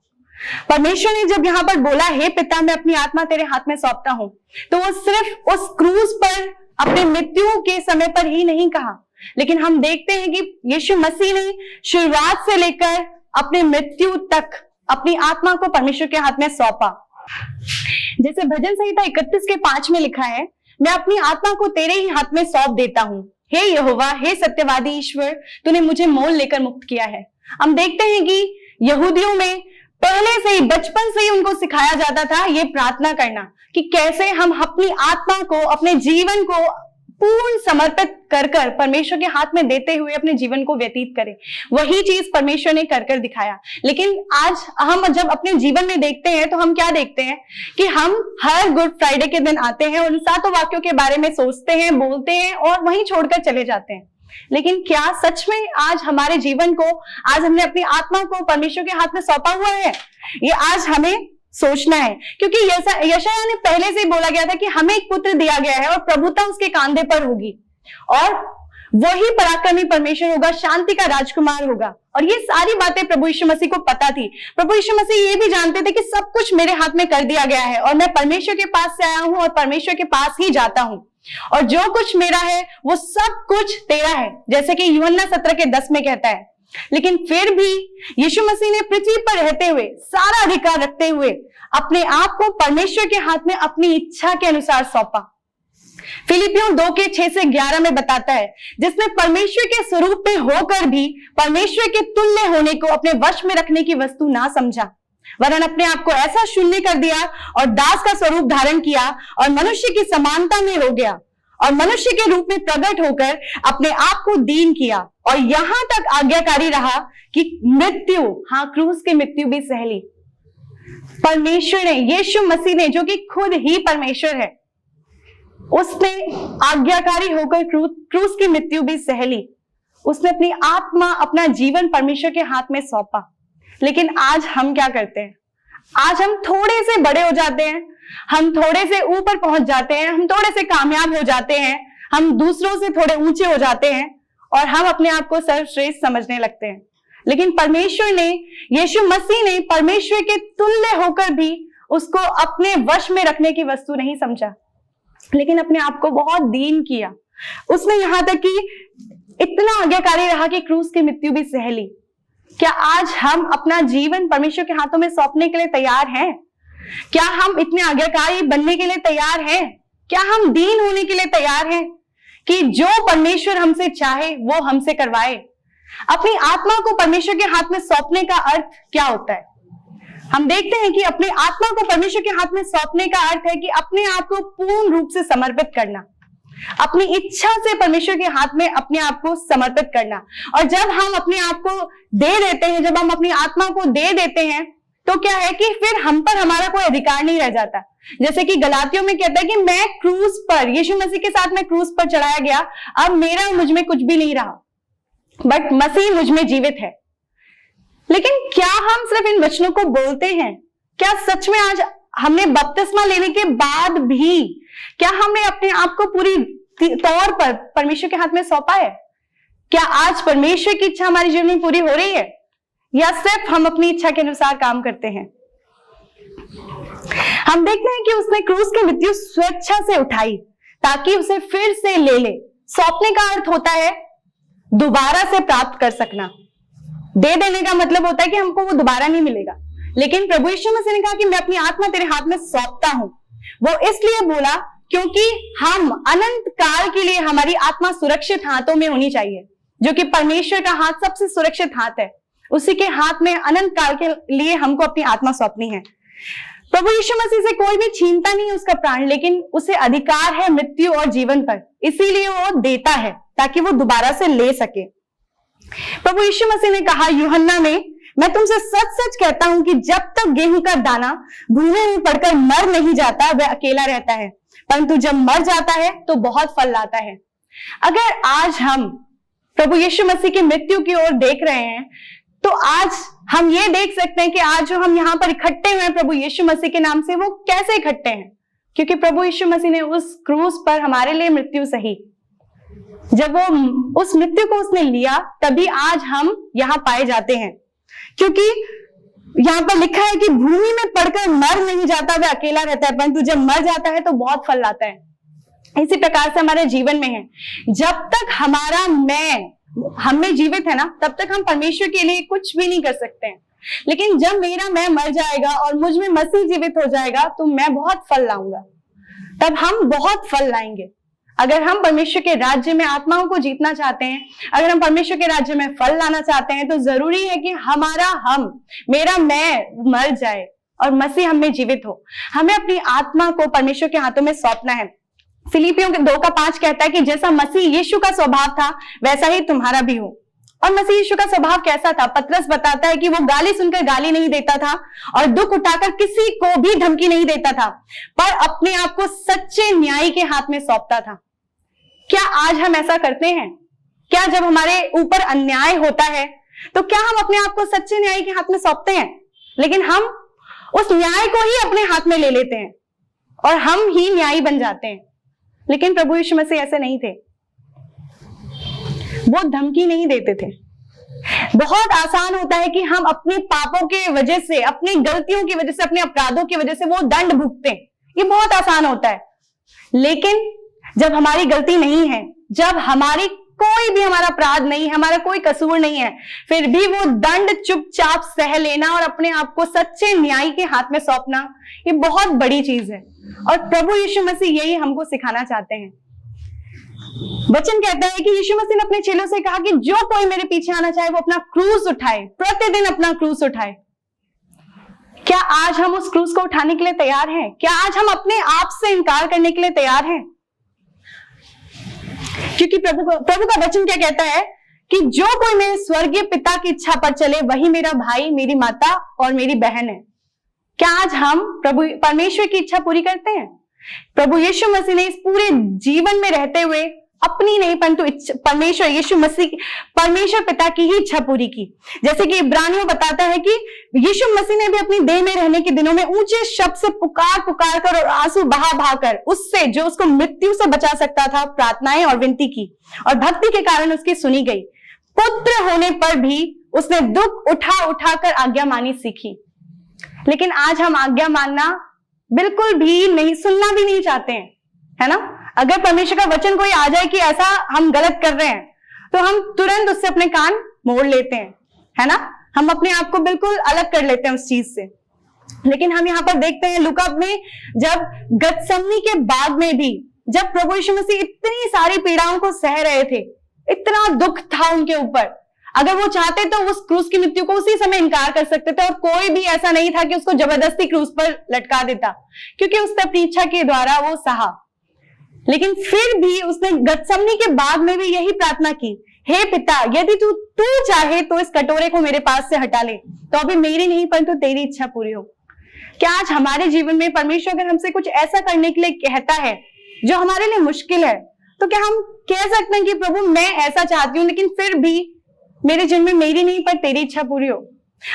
परमेश्वर ने जब यहाँ पर बोला हे पिता मैं अपनी आत्मा तेरे हाथ में सौंपता हूं, तो वो सिर्फ उस क्रूस पर अपने मृत्यु के समय पर ही नहीं कहा, लेकिन हम देखते हैं कि यीशु मसीह ने शुरुआत से लेकर अपने मृत्यु तक अपनी आत्मा को परमेश्वर के हाथ में सौंपा। जैसे भजन संहिता 31:5 में लिखा है, मैं अपनी आत्मा को तेरे ही हाथ में सौंप देता हूं, हे यहोवा, हे सत्यवादी ईश्वर, तूने मुझे मोल लेकर मुक्त किया है। हम देखते हैं कि यहूदियों में पहले से ही, बचपन से ही उनको सिखाया जाता था ये प्रार्थना करना कि कैसे हम अपनी आत्मा को, अपने जीवन को पूर्ण समर्पित कर कर परमेश्वर के हाथ में देते हुए अपने जीवन को व्यतीत करें। वही चीज परमेश्वर ने कर कर दिखाया। लेकिन आज हम जब अपने जीवन में देखते हैं तो हम क्या देखते हैं कि हम हर गुड फ्राइडे के दिन आते हैं और उन 7 वाक्यों के बारे में सोचते हैं, बोलते हैं और वहीं छोड़कर चले जाते हैं। लेकिन क्या सच में आज हमारे जीवन को, आज हमने अपनी आत्मा को परमेश्वर के हाथ में सौंपा हुआ है? ये आज हमें सोचना है, क्योंकि यशायाह ने पहले से ही बोला गया था कि हमें एक पुत्र दिया गया है और प्रभुता उसके कांधे पर होगी और वही पराक्रमी परमेश्वर होगा, शांति का राजकुमार होगा। और ये सारी बातें प्रभु यीशु मसीह को पता थी। प्रभु यीशु मसीह ये भी जानते थे कि सब कुछ मेरे हाथ में कर दिया गया है और मैं परमेश्वर के पास से आया हूं और परमेश्वर के पास ही जाता हूं और जो कुछ मेरा है वो सब कुछ तेरा है, जैसे कि यूहन्ना 17:10 में कहता है। लेकिन फिर भी यीशु मसीह ने पृथ्वी पर रहते हुए, सारा अधिकार रखते हुए अपने आप को परमेश्वर के हाथ में अपनी इच्छा के अनुसार सौंपा। फिलिपियों 2:6-11 में बताता है, जिसने परमेश्वर के स्वरूप में होकर भी परमेश्वर के तुल्य होने को अपने वश में रखने की वस्तु ना समझा, वरन अपने आप को ऐसा शून्य कर दिया और दास का स्वरूप धारण किया और मनुष्य की समानता में हो गया और मनुष्य के रूप में प्रकट होकर अपने आप को दीन किया और यहां तक आज्ञाकारी रहा कि मृत्यु, हाँ, क्रूस की मृत्यु भी सह ली। परमेश्वर ने, यीशु मसीह ने, जो कि खुद ही परमेश्वर है, उसने आज्ञाकारी होकर क्रूस की मृत्यु भी सह ली। उसने अपनी आत्मा, अपना जीवन परमेश्वर के हाथ में सौंपा। लेकिन आज हम क्या करते हैं? आज हम थोड़े से बड़े हो जाते हैं, हम थोड़े से ऊपर पहुंच जाते हैं, हम थोड़े से कामयाब हो जाते हैं, हम दूसरों से थोड़े ऊंचे हो जाते हैं और हम अपने आप को सर्वश्रेष्ठ समझने लगते हैं। लेकिन परमेश्वर ने, यीशु मसीह ने परमेश्वर के तुल्य होकर भी उसको अपने वश में रखने की वस्तु नहीं समझा, लेकिन अपने आप को बहुत दीन किया। उसने यहां तक कि इतना आज्ञाकारी रहा कि क्रूस की मृत्यु भी सह ली। क्या आज हम अपना जीवन परमेश्वर के हाथों में सौंपने के लिए तैयार हैं? क्या हम इतने आज्ञाकारी बनने के लिए तैयार हैं? क्या हम दीन होने के लिए तैयार हैं कि जो परमेश्वर हमसे चाहे वो हमसे करवाए? अपनी आत्मा को परमेश्वर के हाथ में सौंपने का अर्थ क्या होता है? हम देखते हैं कि अपनी आत्मा को परमेश्वर के हाथ में सौंपने का अर्थ है कि अपने आप को पूर्ण रूप से समर्पित करना, अपनी इच्छा से परमेश्वर के हाथ में अपने आप को समर्पित करना। और जब हम अपने आप को दे देते हैं, जब हम अपनी आत्मा को दे देते हैं, तो क्या है कि फिर हम पर हमारा कोई अधिकार नहीं रह जाता। जैसे कि गलातियों में कहता है कि मैं क्रूस पर, यीशु मसीह के साथ मैं क्रूस पर चढ़ाया गया, अब मेरा मुझ में कुछ भी नहीं रहा, बट मसीह मुझ में जीवित है। लेकिन क्या हम सिर्फ इन वचनों को बोलते हैं? क्या सच में आज हमने बपतिस्मा लेने के बाद भी क्या हमने अपने आप को पूरी तौर पर परमेश्वर के हाथ में सौंपा है? क्या आज परमेश्वर की इच्छा हमारे जीवन में पूरी हो रही है या सिर्फ हम अपनी इच्छा के अनुसार काम करते हैं? हम देखते हैं कि उसने क्रूस की मृत्यु स्वेच्छा से उठाई ताकि उसे फिर से ले ले। सौंपने का अर्थ होता है दोबारा से प्राप्त कर सकना। दे देने का मतलब होता है कि हमको वो दोबारा नहीं मिलेगा। लेकिन प्रभु यीशु मसीह ने कहा कि मैं अपनी आत्मा तेरे हाथ में सौंपता हूं। वो इसलिए बोला क्योंकि हम अनंत काल के लिए, हमारी आत्मा सुरक्षित हाथों में होनी चाहिए, जो कि परमेश्वर का हाथ सबसे सुरक्षित हाथ है। उसी के हाथ में अनंत काल के लिए हमको अपनी आत्मा सौंपनी है। प्रभु यीशु मसीह से कोई भी छीनता नहीं उसका प्राण, लेकिन उसे अधिकार है मृत्यु और जीवन पर, इसीलिए वो देता है ताकि वो दोबारा से ले सके। प्रभु यीशु मसीह ने कहा यूहन्ना में, मैं तुमसे सच सच कहता हूं कि जब तक गेहूं का दाना भूमि में पड़कर मर नहीं जाता वह अकेला रहता है, परंतु जब मर जाता है तो बहुत फल लाता है। अगर आज हम प्रभु यीशु मसीह की मृत्यु की ओर देख रहे हैं, तो आज हम ये देख सकते हैं कि आज जो हम यहाँ पर इकट्ठे हुए हैं प्रभु यीशु मसीह के नाम से, वो कैसे इकट्ठे हैं? क्योंकि प्रभु यीशु मसीह ने उस क्रूस पर हमारे लिए मृत्यु सही। जब वो उस मृत्यु को उसने लिया, तभी आज हम यहाँ पाए जाते हैं। क्योंकि यहाँ पर लिखा है कि भूमि में पड़कर मर नहीं जाता, वह अकेला रहता है, परंतु जब मर जाता है तो बहुत फल लाता है। इसी प्रकार से हमारे जीवन में है, जब तक हमारा मैं हम में जीवित है ना, तब तक हम परमेश्वर के लिए कुछ भी नहीं कर सकते हैं। लेकिन जब मेरा मैं मर जाएगा और मुझ में मसीह जीवित हो जाएगा तो मैं बहुत फल लाऊंगा, तब हम बहुत फल लाएंगे। अगर हम परमेश्वर के राज्य में आत्माओं को जीतना चाहते हैं, अगर हम परमेश्वर के राज्य में फल लाना चाहते हैं, तो जरूरी है कि मेरा मैं मर जाए और मसीह हम में जीवित हो। हमें अपनी आत्मा को परमेश्वर के हाथों में सौंपना है। फिलिपियों 2:5 कहता है कि जैसा मसीह यीशु का स्वभाव था वैसा ही तुम्हारा भी हो। और मसीह यीशु का स्वभाव कैसा था? पतरस बताता है कि वो गाली सुनकर गाली नहीं देता था और दुख उठाकर किसी को भी धमकी नहीं देता था, पर अपने आप को सच्चे न्यायी के हाथ में सौंपता था। क्या आज हम ऐसा करते हैं? क्या जब हमारे ऊपर अन्याय होता है तो क्या हम अपने आप को सच्चे न्यायी के हाथ में सौंपते हैं? लेकिन हम उस न्याय को ही अपने हाथ में ले लेते हैं और हम ही न्यायी बन जाते हैं। लेकिन प्रभु यीशु मसीह ऐसे नहीं थे, वो धमकी नहीं देते थे। बहुत आसान होता है कि हम अपने पापों के वजह से, अपनी गलतियों की वजह से, अपने अपराधों की वजह से वो दंड भुगते हैं, ये बहुत आसान होता है। लेकिन जब हमारी गलती नहीं है, जब हमारी कोई भी हमारा अपराध नहीं है, हमारा कोई कसूर नहीं है, फिर भी वो दंड चुपचाप सह लेना और अपने आप को सच्चे न्यायी के हाथ में सौंपना, ये बहुत बड़ी चीज है। और प्रभु यीशु मसीह यही हमको सिखाना चाहते हैं। वचन कहता है कि यीशु मसीह ने अपने चेलों से कहा कि जो कोई मेरे पीछे आना चाहे वो अपना क्रूस उठाए, प्रतिदिन अपना क्रूस उठाए। क्या आज हम उस क्रूस को उठाने के लिए तैयार हैं? क्या आज हम अपने आप से इनकार करने के लिए तैयार हैं? क्योंकि प्रभु का वचन क्या कहता है कि जो कोई मेरे स्वर्गीय पिता की इच्छा पर चले वही मेरा भाई, मेरी माता और मेरी बहन है। क्या आज हम परमेश्वर की इच्छा पूरी करते हैं? प्रभु यीशु मसीह ने इस पूरे जीवन में रहते हुए अपनी नहीं परंतु परमेश्वर पिता की ही इच्छा पूरी की। जैसे कि इब्रानियों बताता है कि यीशु मसीह ने भी अपनी देह में रहने के दिनों में ऊंचे शब्द से पुकार कर और आंसू बहा कर उससे जो उसको मृत्यु से बचा सकता था प्रार्थनाएं और विनती की, और भक्ति के कारण उसकी सुनी गई। पुत्र होने पर भी उसने दुख उठा कर आज्ञा मानी सीखी। लेकिन आज हम आज्ञा मानना बिल्कुल भी नहीं, सुनना भी नहीं चाहते हैं, है ना। अगर परमेश्वर का वचन कोई आ जाए कि ऐसा हम गलत कर रहे हैं तो हम तुरंत उससे अपने कान मोड़ लेते हैं, है ना। हम अपने आप को बिल्कुल अलग कर लेते हैं उस चीज से। लेकिन हम यहाँ पर देखते हैं लूका में, जब गतसमनी के बाग में भी जब प्रभु यीशु मसीह इतनी सारी पीड़ाओं को सह रहे थे, इतना दुख था उनके ऊपर, अगर वो चाहते तो उस क्रूस की मृत्यु को उसी समय इनकार कर सकते थे और कोई भी ऐसा नहीं था कि उसको जबरदस्ती क्रूस पर लटका देता, क्योंकि उसने अपनी इच्छा के द्वारा वो सहा। लेकिन फिर भी उसने गतसमनी के बाग में भी यही प्रार्थना की, हे पिता, यदि तू चाहे तो इस कटोरे को मेरे पास से हटा ले, तो अभी मेरी नहीं परंतु तेरी इच्छा पूरी हो। क्या आज हमारे जीवन में परमेश्वर अगर हमसे कुछ ऐसा करने के लिए कहता है जो हमारे लिए मुश्किल है, तो क्या हम कह सकते हैं कि प्रभु मैं ऐसा चाहती हूं लेकिन फिर भी मेरे जीवन में मेरी नहीं पर तेरी इच्छा पूरी हो?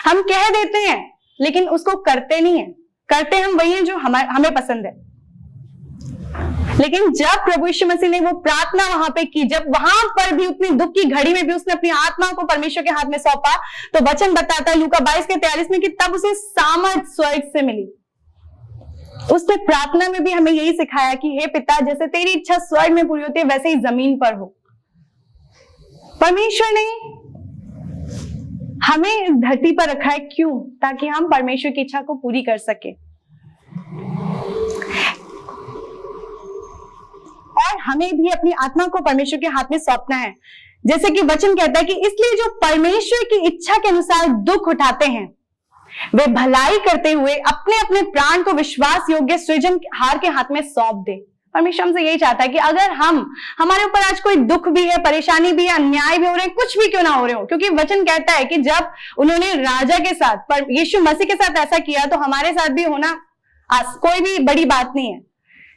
हम कह देते हैं लेकिन उसको करते नहीं है। करते हम वही है जो हमें पसंद है। लेकिन जब प्रभु यीशु मसीह ने वो प्रार्थना वहां पे की, जब वहां पर भी उतनी दुख की घड़ी में भी उसने अपनी आत्मा को परमेश्वर के हाथ में सौंपा, तो वचन बताता है लूका 22:43 में कि तब उसे सामर्थ स्वर्ग से मिली। उसने प्रार्थना में भी हमें यही सिखाया कि हे पिता, जैसे तेरी इच्छा स्वर्ग में पूरी होती है वैसे ही जमीन पर हो। परमेश्वर ने हमें इस धरती पर रखा है, क्यों? ताकि हम परमेश्वर की इच्छा को पूरी कर सके। और हमें भी अपनी आत्मा को परमेश्वर के हाथ में सौंपना है। जैसे कि वचन कहता है कि इसलिए जो परमेश्वर की इच्छा के अनुसार दुख उठाते हैं वे भलाई करते हुए अपने अपने प्राण को विश्वास योग्य सृजनहार के हाथ में सौंप दे। परमेश्वर हमसे यही चाहता है कि अगर हमारे ऊपर आज कोई दुख भी है, परेशानी भी है, अन्याय भी हो रहे हैं, कुछ भी क्यों ना हो रहे हो, क्योंकि वचन कहता है कि जब उन्होंने राजा के साथ, यीशु मसीह के साथ ऐसा किया तो हमारे साथ भी होना कोई भी बड़ी बात नहीं है।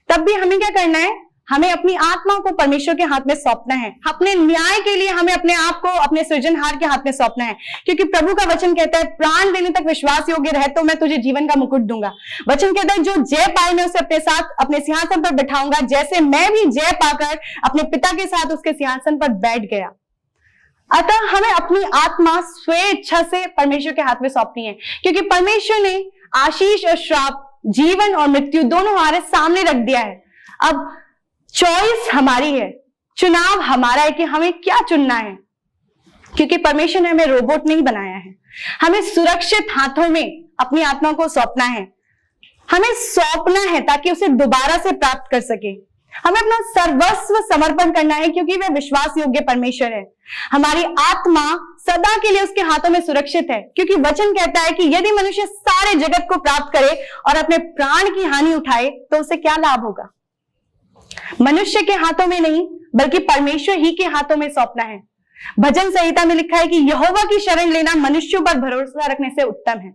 तब भी हमें क्या करना है? हमें अपनी आत्मा को परमेश्वर के हाथ में सौंपना है। अपने न्याय के लिए हमें अपने आप को अपने सृजनहार के हाथ में सौंपना है, क्योंकि प्रभु का वचन कहता है प्राण देने तक विश्वास योग्य रहे तो मैं तुझे जीवन का मुकुट दूंगा। वचन कहता है जो जय पाए मैं उसे अपने साथ अपने सिंहासन पर बिठाऊंगा, जैसे मैं भी जय पाकर अपने पिता के साथ उसके सिंहासन पर बैठ गया। अतः हमें अपनी आत्मा स्वेच्छा से परमेश्वर के हाथ में सौंपनी है, क्योंकि परमेश्वर ने आशीष और श्राप, जीवन और मृत्यु दोनों हमारे सामने रख दिया है। अब चॉइस हमारी है, चुनाव हमारा है कि हमें क्या चुनना है, क्योंकि परमेश्वर ने हमें रोबोट नहीं बनाया है। हमें सुरक्षित हाथों में अपनी आत्मा को सौंपना है, हमें सौंपना है ताकि उसे दोबारा से प्राप्त कर सके। हमें अपना सर्वस्व समर्पण करना है, क्योंकि वह विश्वास योग्य परमेश्वर है। हमारी आत्मा सदा के लिए उसके हाथों में सुरक्षित है, क्योंकि वचन कहता है कि यदि मनुष्य सारे जगत को प्राप्त करे और अपने प्राण की हानि उठाए तो उसे क्या लाभ होगा। मनुष्य के हाथों में नहीं, बल्कि परमेश्वर ही के हाथों में सौंपना है। भजन संहिता में लिखा है कि यहोवा की शरण लेना मनुष्यों पर भरोसा रखने से उत्तम है।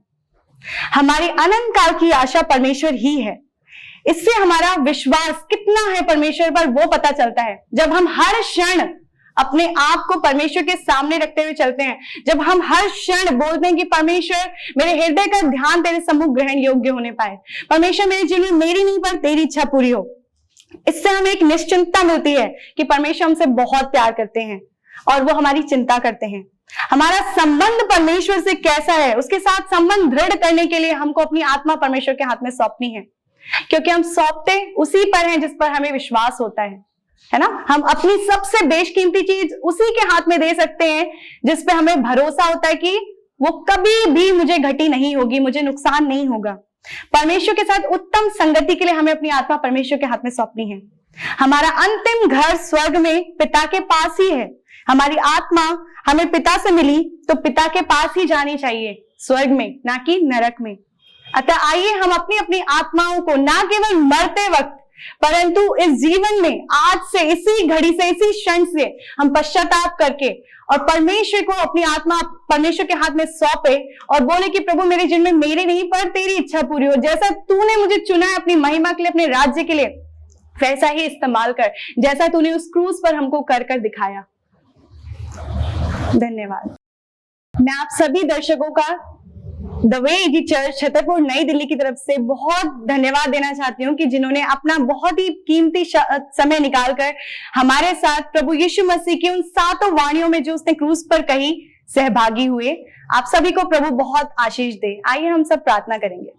हमारी अनंत काल की आशा परमेश्वर ही है। इससे हमारा विश्वास कितना है परमेश्वर पर वो पता चलता है जब हम हर क्षण अपने आप को परमेश्वर के सामने रखते हुए चलते हैं, जब हम हर क्षण बोलते हैं कि परमेश्वर मेरे हृदय का ध्यान तेरे सम्मुख ग्रहण योग्य होने पाए, परमेश्वर मेरे जीवन में मेरी नहीं पर तेरी इच्छा पूरी हो। इससे हमें एक निश्चिंतता मिलती है कि परमेश्वर हमसे बहुत प्यार करते हैं और वो हमारी चिंता करते हैं। हमारा संबंध परमेश्वर से कैसा है, उसके साथ संबंध दृढ़ करने के लिए हमको अपनी आत्मा परमेश्वर के हाथ में सौंपनी है, क्योंकि हम सौंपते उसी पर हैं जिस पर हमें विश्वास होता है ना। हम अपनी सबसे बेशकीमती चीज उसी के हाथ में दे सकते हैं जिस पे हमें भरोसा होता है कि वो कभी भी मुझे घटी नहीं होगी, मुझे नुकसान नहीं होगा। परमेश्वर के साथ उत्तम संगति के लिए हमें अपनी आत्मा परमेश्वर के हाथ में सौंपनी है। हमारा अंतिम घर स्वर्ग में पिता के पास ही है। हमारी आत्मा हमें पिता से मिली तो पिता के पास ही जानी चाहिए, स्वर्ग में, ना कि नरक में। अतः आइए हम अपनी अपनी आत्माओं को ना केवल मरते वक्त परंतु इस जीवन में आज से, इसी घड़ी से, इसी क्षण से हम पश्चाताप करके और परमेश्वर को अपनी आत्मा परमेश्वर के हाथ में सौंपे और बोले कि प्रभु मेरे जीवन में मेरी नहीं पर तेरी इच्छा पूरी हो। जैसा तूने मुझे चुना है अपनी महिमा के लिए, अपने राज्य के लिए, वैसा ही इस्तेमाल कर, जैसा तूने उस क्रूज पर हमको कर कर दिखाया। धन्यवाद। मैं आप सभी दर्शकों का the way AG church Chhatarpur नई दिल्ली की तरफ से बहुत धन्यवाद देना चाहती हूँ कि जिन्होंने अपना बहुत ही कीमती समय निकालकर हमारे साथ प्रभु यीशु मसीह की उन 7 वाणियों में जो उसने क्रूस पर कही सहभागी हुए। आप सभी को प्रभु बहुत आशीष दे। आइए हम सब प्रार्थना करेंगे।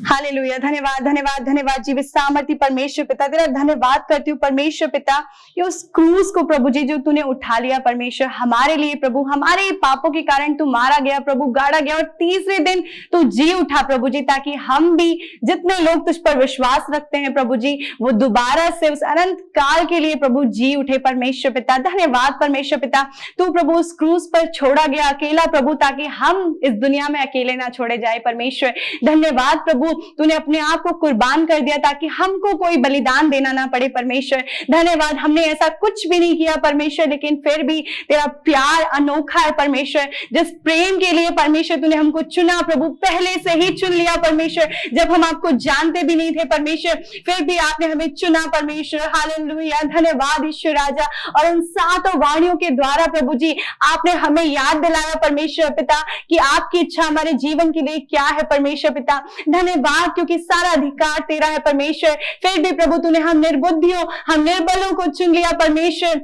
हालेलुया। धन्यवाद धन्यवाद धन्यवाद जीवित सामर्थी परमेश्वर पिता, तेरा धन्यवाद करती हूँ परमेश्वर पिता, ये उस क्रूस को प्रभु जी जो तूने उठा लिया परमेश्वर हमारे लिए प्रभु, हमारे पापों के कारण तू मारा गया प्रभु, गाड़ा गया और तीसरे दिन तू जी उठा प्रभु जी, ताकि हम भी जितने लोग तुझ पर विश्वास रखते हैं प्रभु जी वो दोबारा से उस अनंत काल के लिए प्रभु जी उठे परमेश्वर पिता। धन्यवाद परमेश्वर पिता, तू प्रभु उस क्रूस पर छोड़ा गया अकेला प्रभु, ताकि हम इस दुनिया में अकेले ना छोड़े जाए परमेश्वर। धन्यवाद प्रभु, तूने अपने आप को कुर्बान कर दिया ताकि हमको कोई बलिदान देना ना पड़े परमेश्वर। धन्यवाद, हमने ऐसा कुछ भी नहीं किया परमेश्वर, लेकिन फिर भी तेरा प्यार अनोखा है परमेश्वर। जिस प्रेम के लिए परमेश्वर तूने हमको चुना प्रभु, पहले से ही चुन लिया परमेश्वर, जब हम आपको जानते भी नहीं थे परमेश्वर, फिर भी आपने हमें चुना परमेश्वर। हालेलुया। धन्यवाद ईश्वर राजा। और उन 7 वाणियों के द्वारा प्रभु जी आपने हमें याद दिलाया परमेश्वर पिता कि आपकी इच्छा हमारे जीवन के लिए क्या है परमेश्वर पिता। धन्यवाद, क्योंकि सारा अधिकार तेरा है परमेश्वर, फिर भी प्रभु तूने हम निर्बुद्धियों, हम निर्बलों को चुन लिया परमेश्वर,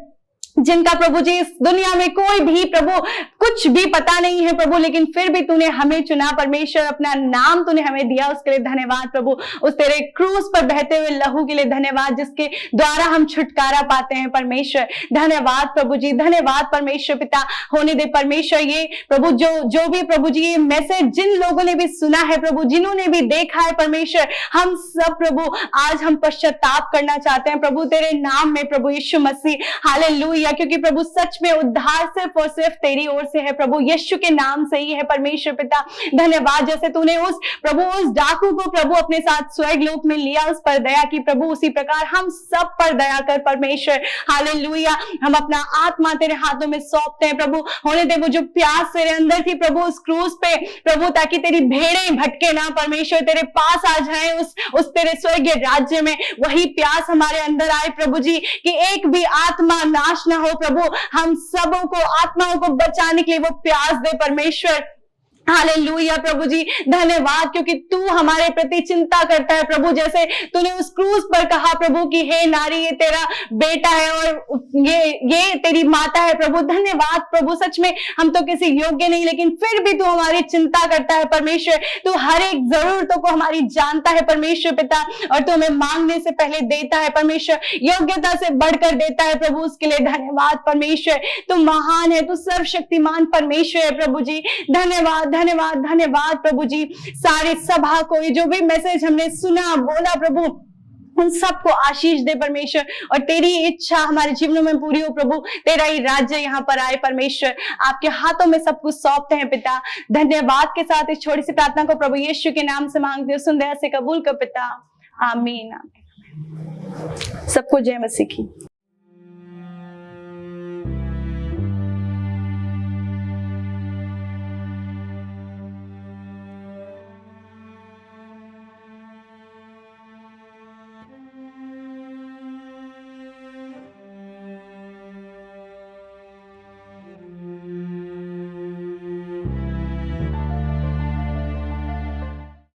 जिनका प्रभु जी इस दुनिया में कोई भी प्रभु कुछ भी पता नहीं है प्रभु, लेकिन फिर भी तूने हमें चुना परमेश्वर, अपना नाम तूने हमें दिया, उसके लिए धन्यवाद प्रभु। उस तेरे क्रूस पर बहते हुए लहू के लिए धन्यवाद, जिसके द्वारा हम छुटकारा पाते हैं परमेश्वर। धन्यवाद प्रभु जी, धन्यवाद परमेश्वर पिता। होने दे परमेश्वर ये प्रभु जो भी प्रभु जी ये मैसेज जिन लोगों ने भी सुना है प्रभु, जिन्होंने भी देखा है परमेश्वर, हम सब प्रभु आज हम पश्चाताप करना चाहते हैं प्रभु तेरे नाम में प्रभु यीशु मसीह। हालेलुया। क्योंकि प्रभु सच में उद्धार सिर्फ और सिर्फ तेरी ओर से है प्रभु, यीशु के नाम से ही है परमेश्वर पिता। धन्यवाद, जैसे तूने उस डाकू को प्रभु अपने साथ स्वर्ग लोक में लिया, उस पर दया की प्रभु, उसी प्रकार हम सब पर दया कर परमेश्वर। हालेलुया। हम अपना आत्मा तेरे हाथों में सौंपते हैं प्रभु। होने दे वो जो प्यास तेरे अंदर थी प्रभु उस क्रूस पे प्रभु, ताकि तेरी भेड़ें भटके ना परमेश्वर, तेरे पास आ जाए उस तेरे स्वर्गीय राज्य में, वही प्यास हमारे अंदर आए प्रभु जी, कि एक भी आत्मा नाश ना हो प्रभु। हम सबों को, आत्माओं को बचाने के लिए वो प्यास दे परमेश्वर। हालेलुया प्रभु जी, धन्यवाद क्योंकि तू हमारे प्रति चिंता करता है प्रभु। जैसे तूने उस क्रूस पर कहा प्रभु कि हे नारी, ये तेरा बेटा है और ये तेरी माता है प्रभु। धन्यवाद प्रभु, सच में हम तो किसी योग्य नहीं, लेकिन फिर भी तू हमारी चिंता करता है परमेश्वर। तू हर एक जरूरतों को हमारी जानता है परमेश्वर पिता, और तू हमें मांगने से पहले देता है परमेश्वर, योग्यता से बढ़कर देता है प्रभु। उसके लिए धन्यवाद परमेश्वर। तू महान है, तू सर्वशक्तिमान परमेश्वर है प्रभु जी। धन्यवाद धन्यवाद धन्यवाद प्रभु जी। सारी सभा को जो भी मैसेज हमने सुना बोला प्रभु, उन सबको आशीष दे परमेश्वर, और तेरी इच्छा हमारे जीवनों में पूरी हो प्रभु। तेरा ही राज्य यहाँ पर आए परमेश्वर। आपके हाथों में सब कुछ सौंपते हैं पिता। धन्यवाद के साथ इस छोटी सी प्रार्थना को प्रभु यीशु के नाम से मांगते हो, सुन दया से कबूल कर पिता। आमीन। सबको जय मसीह की।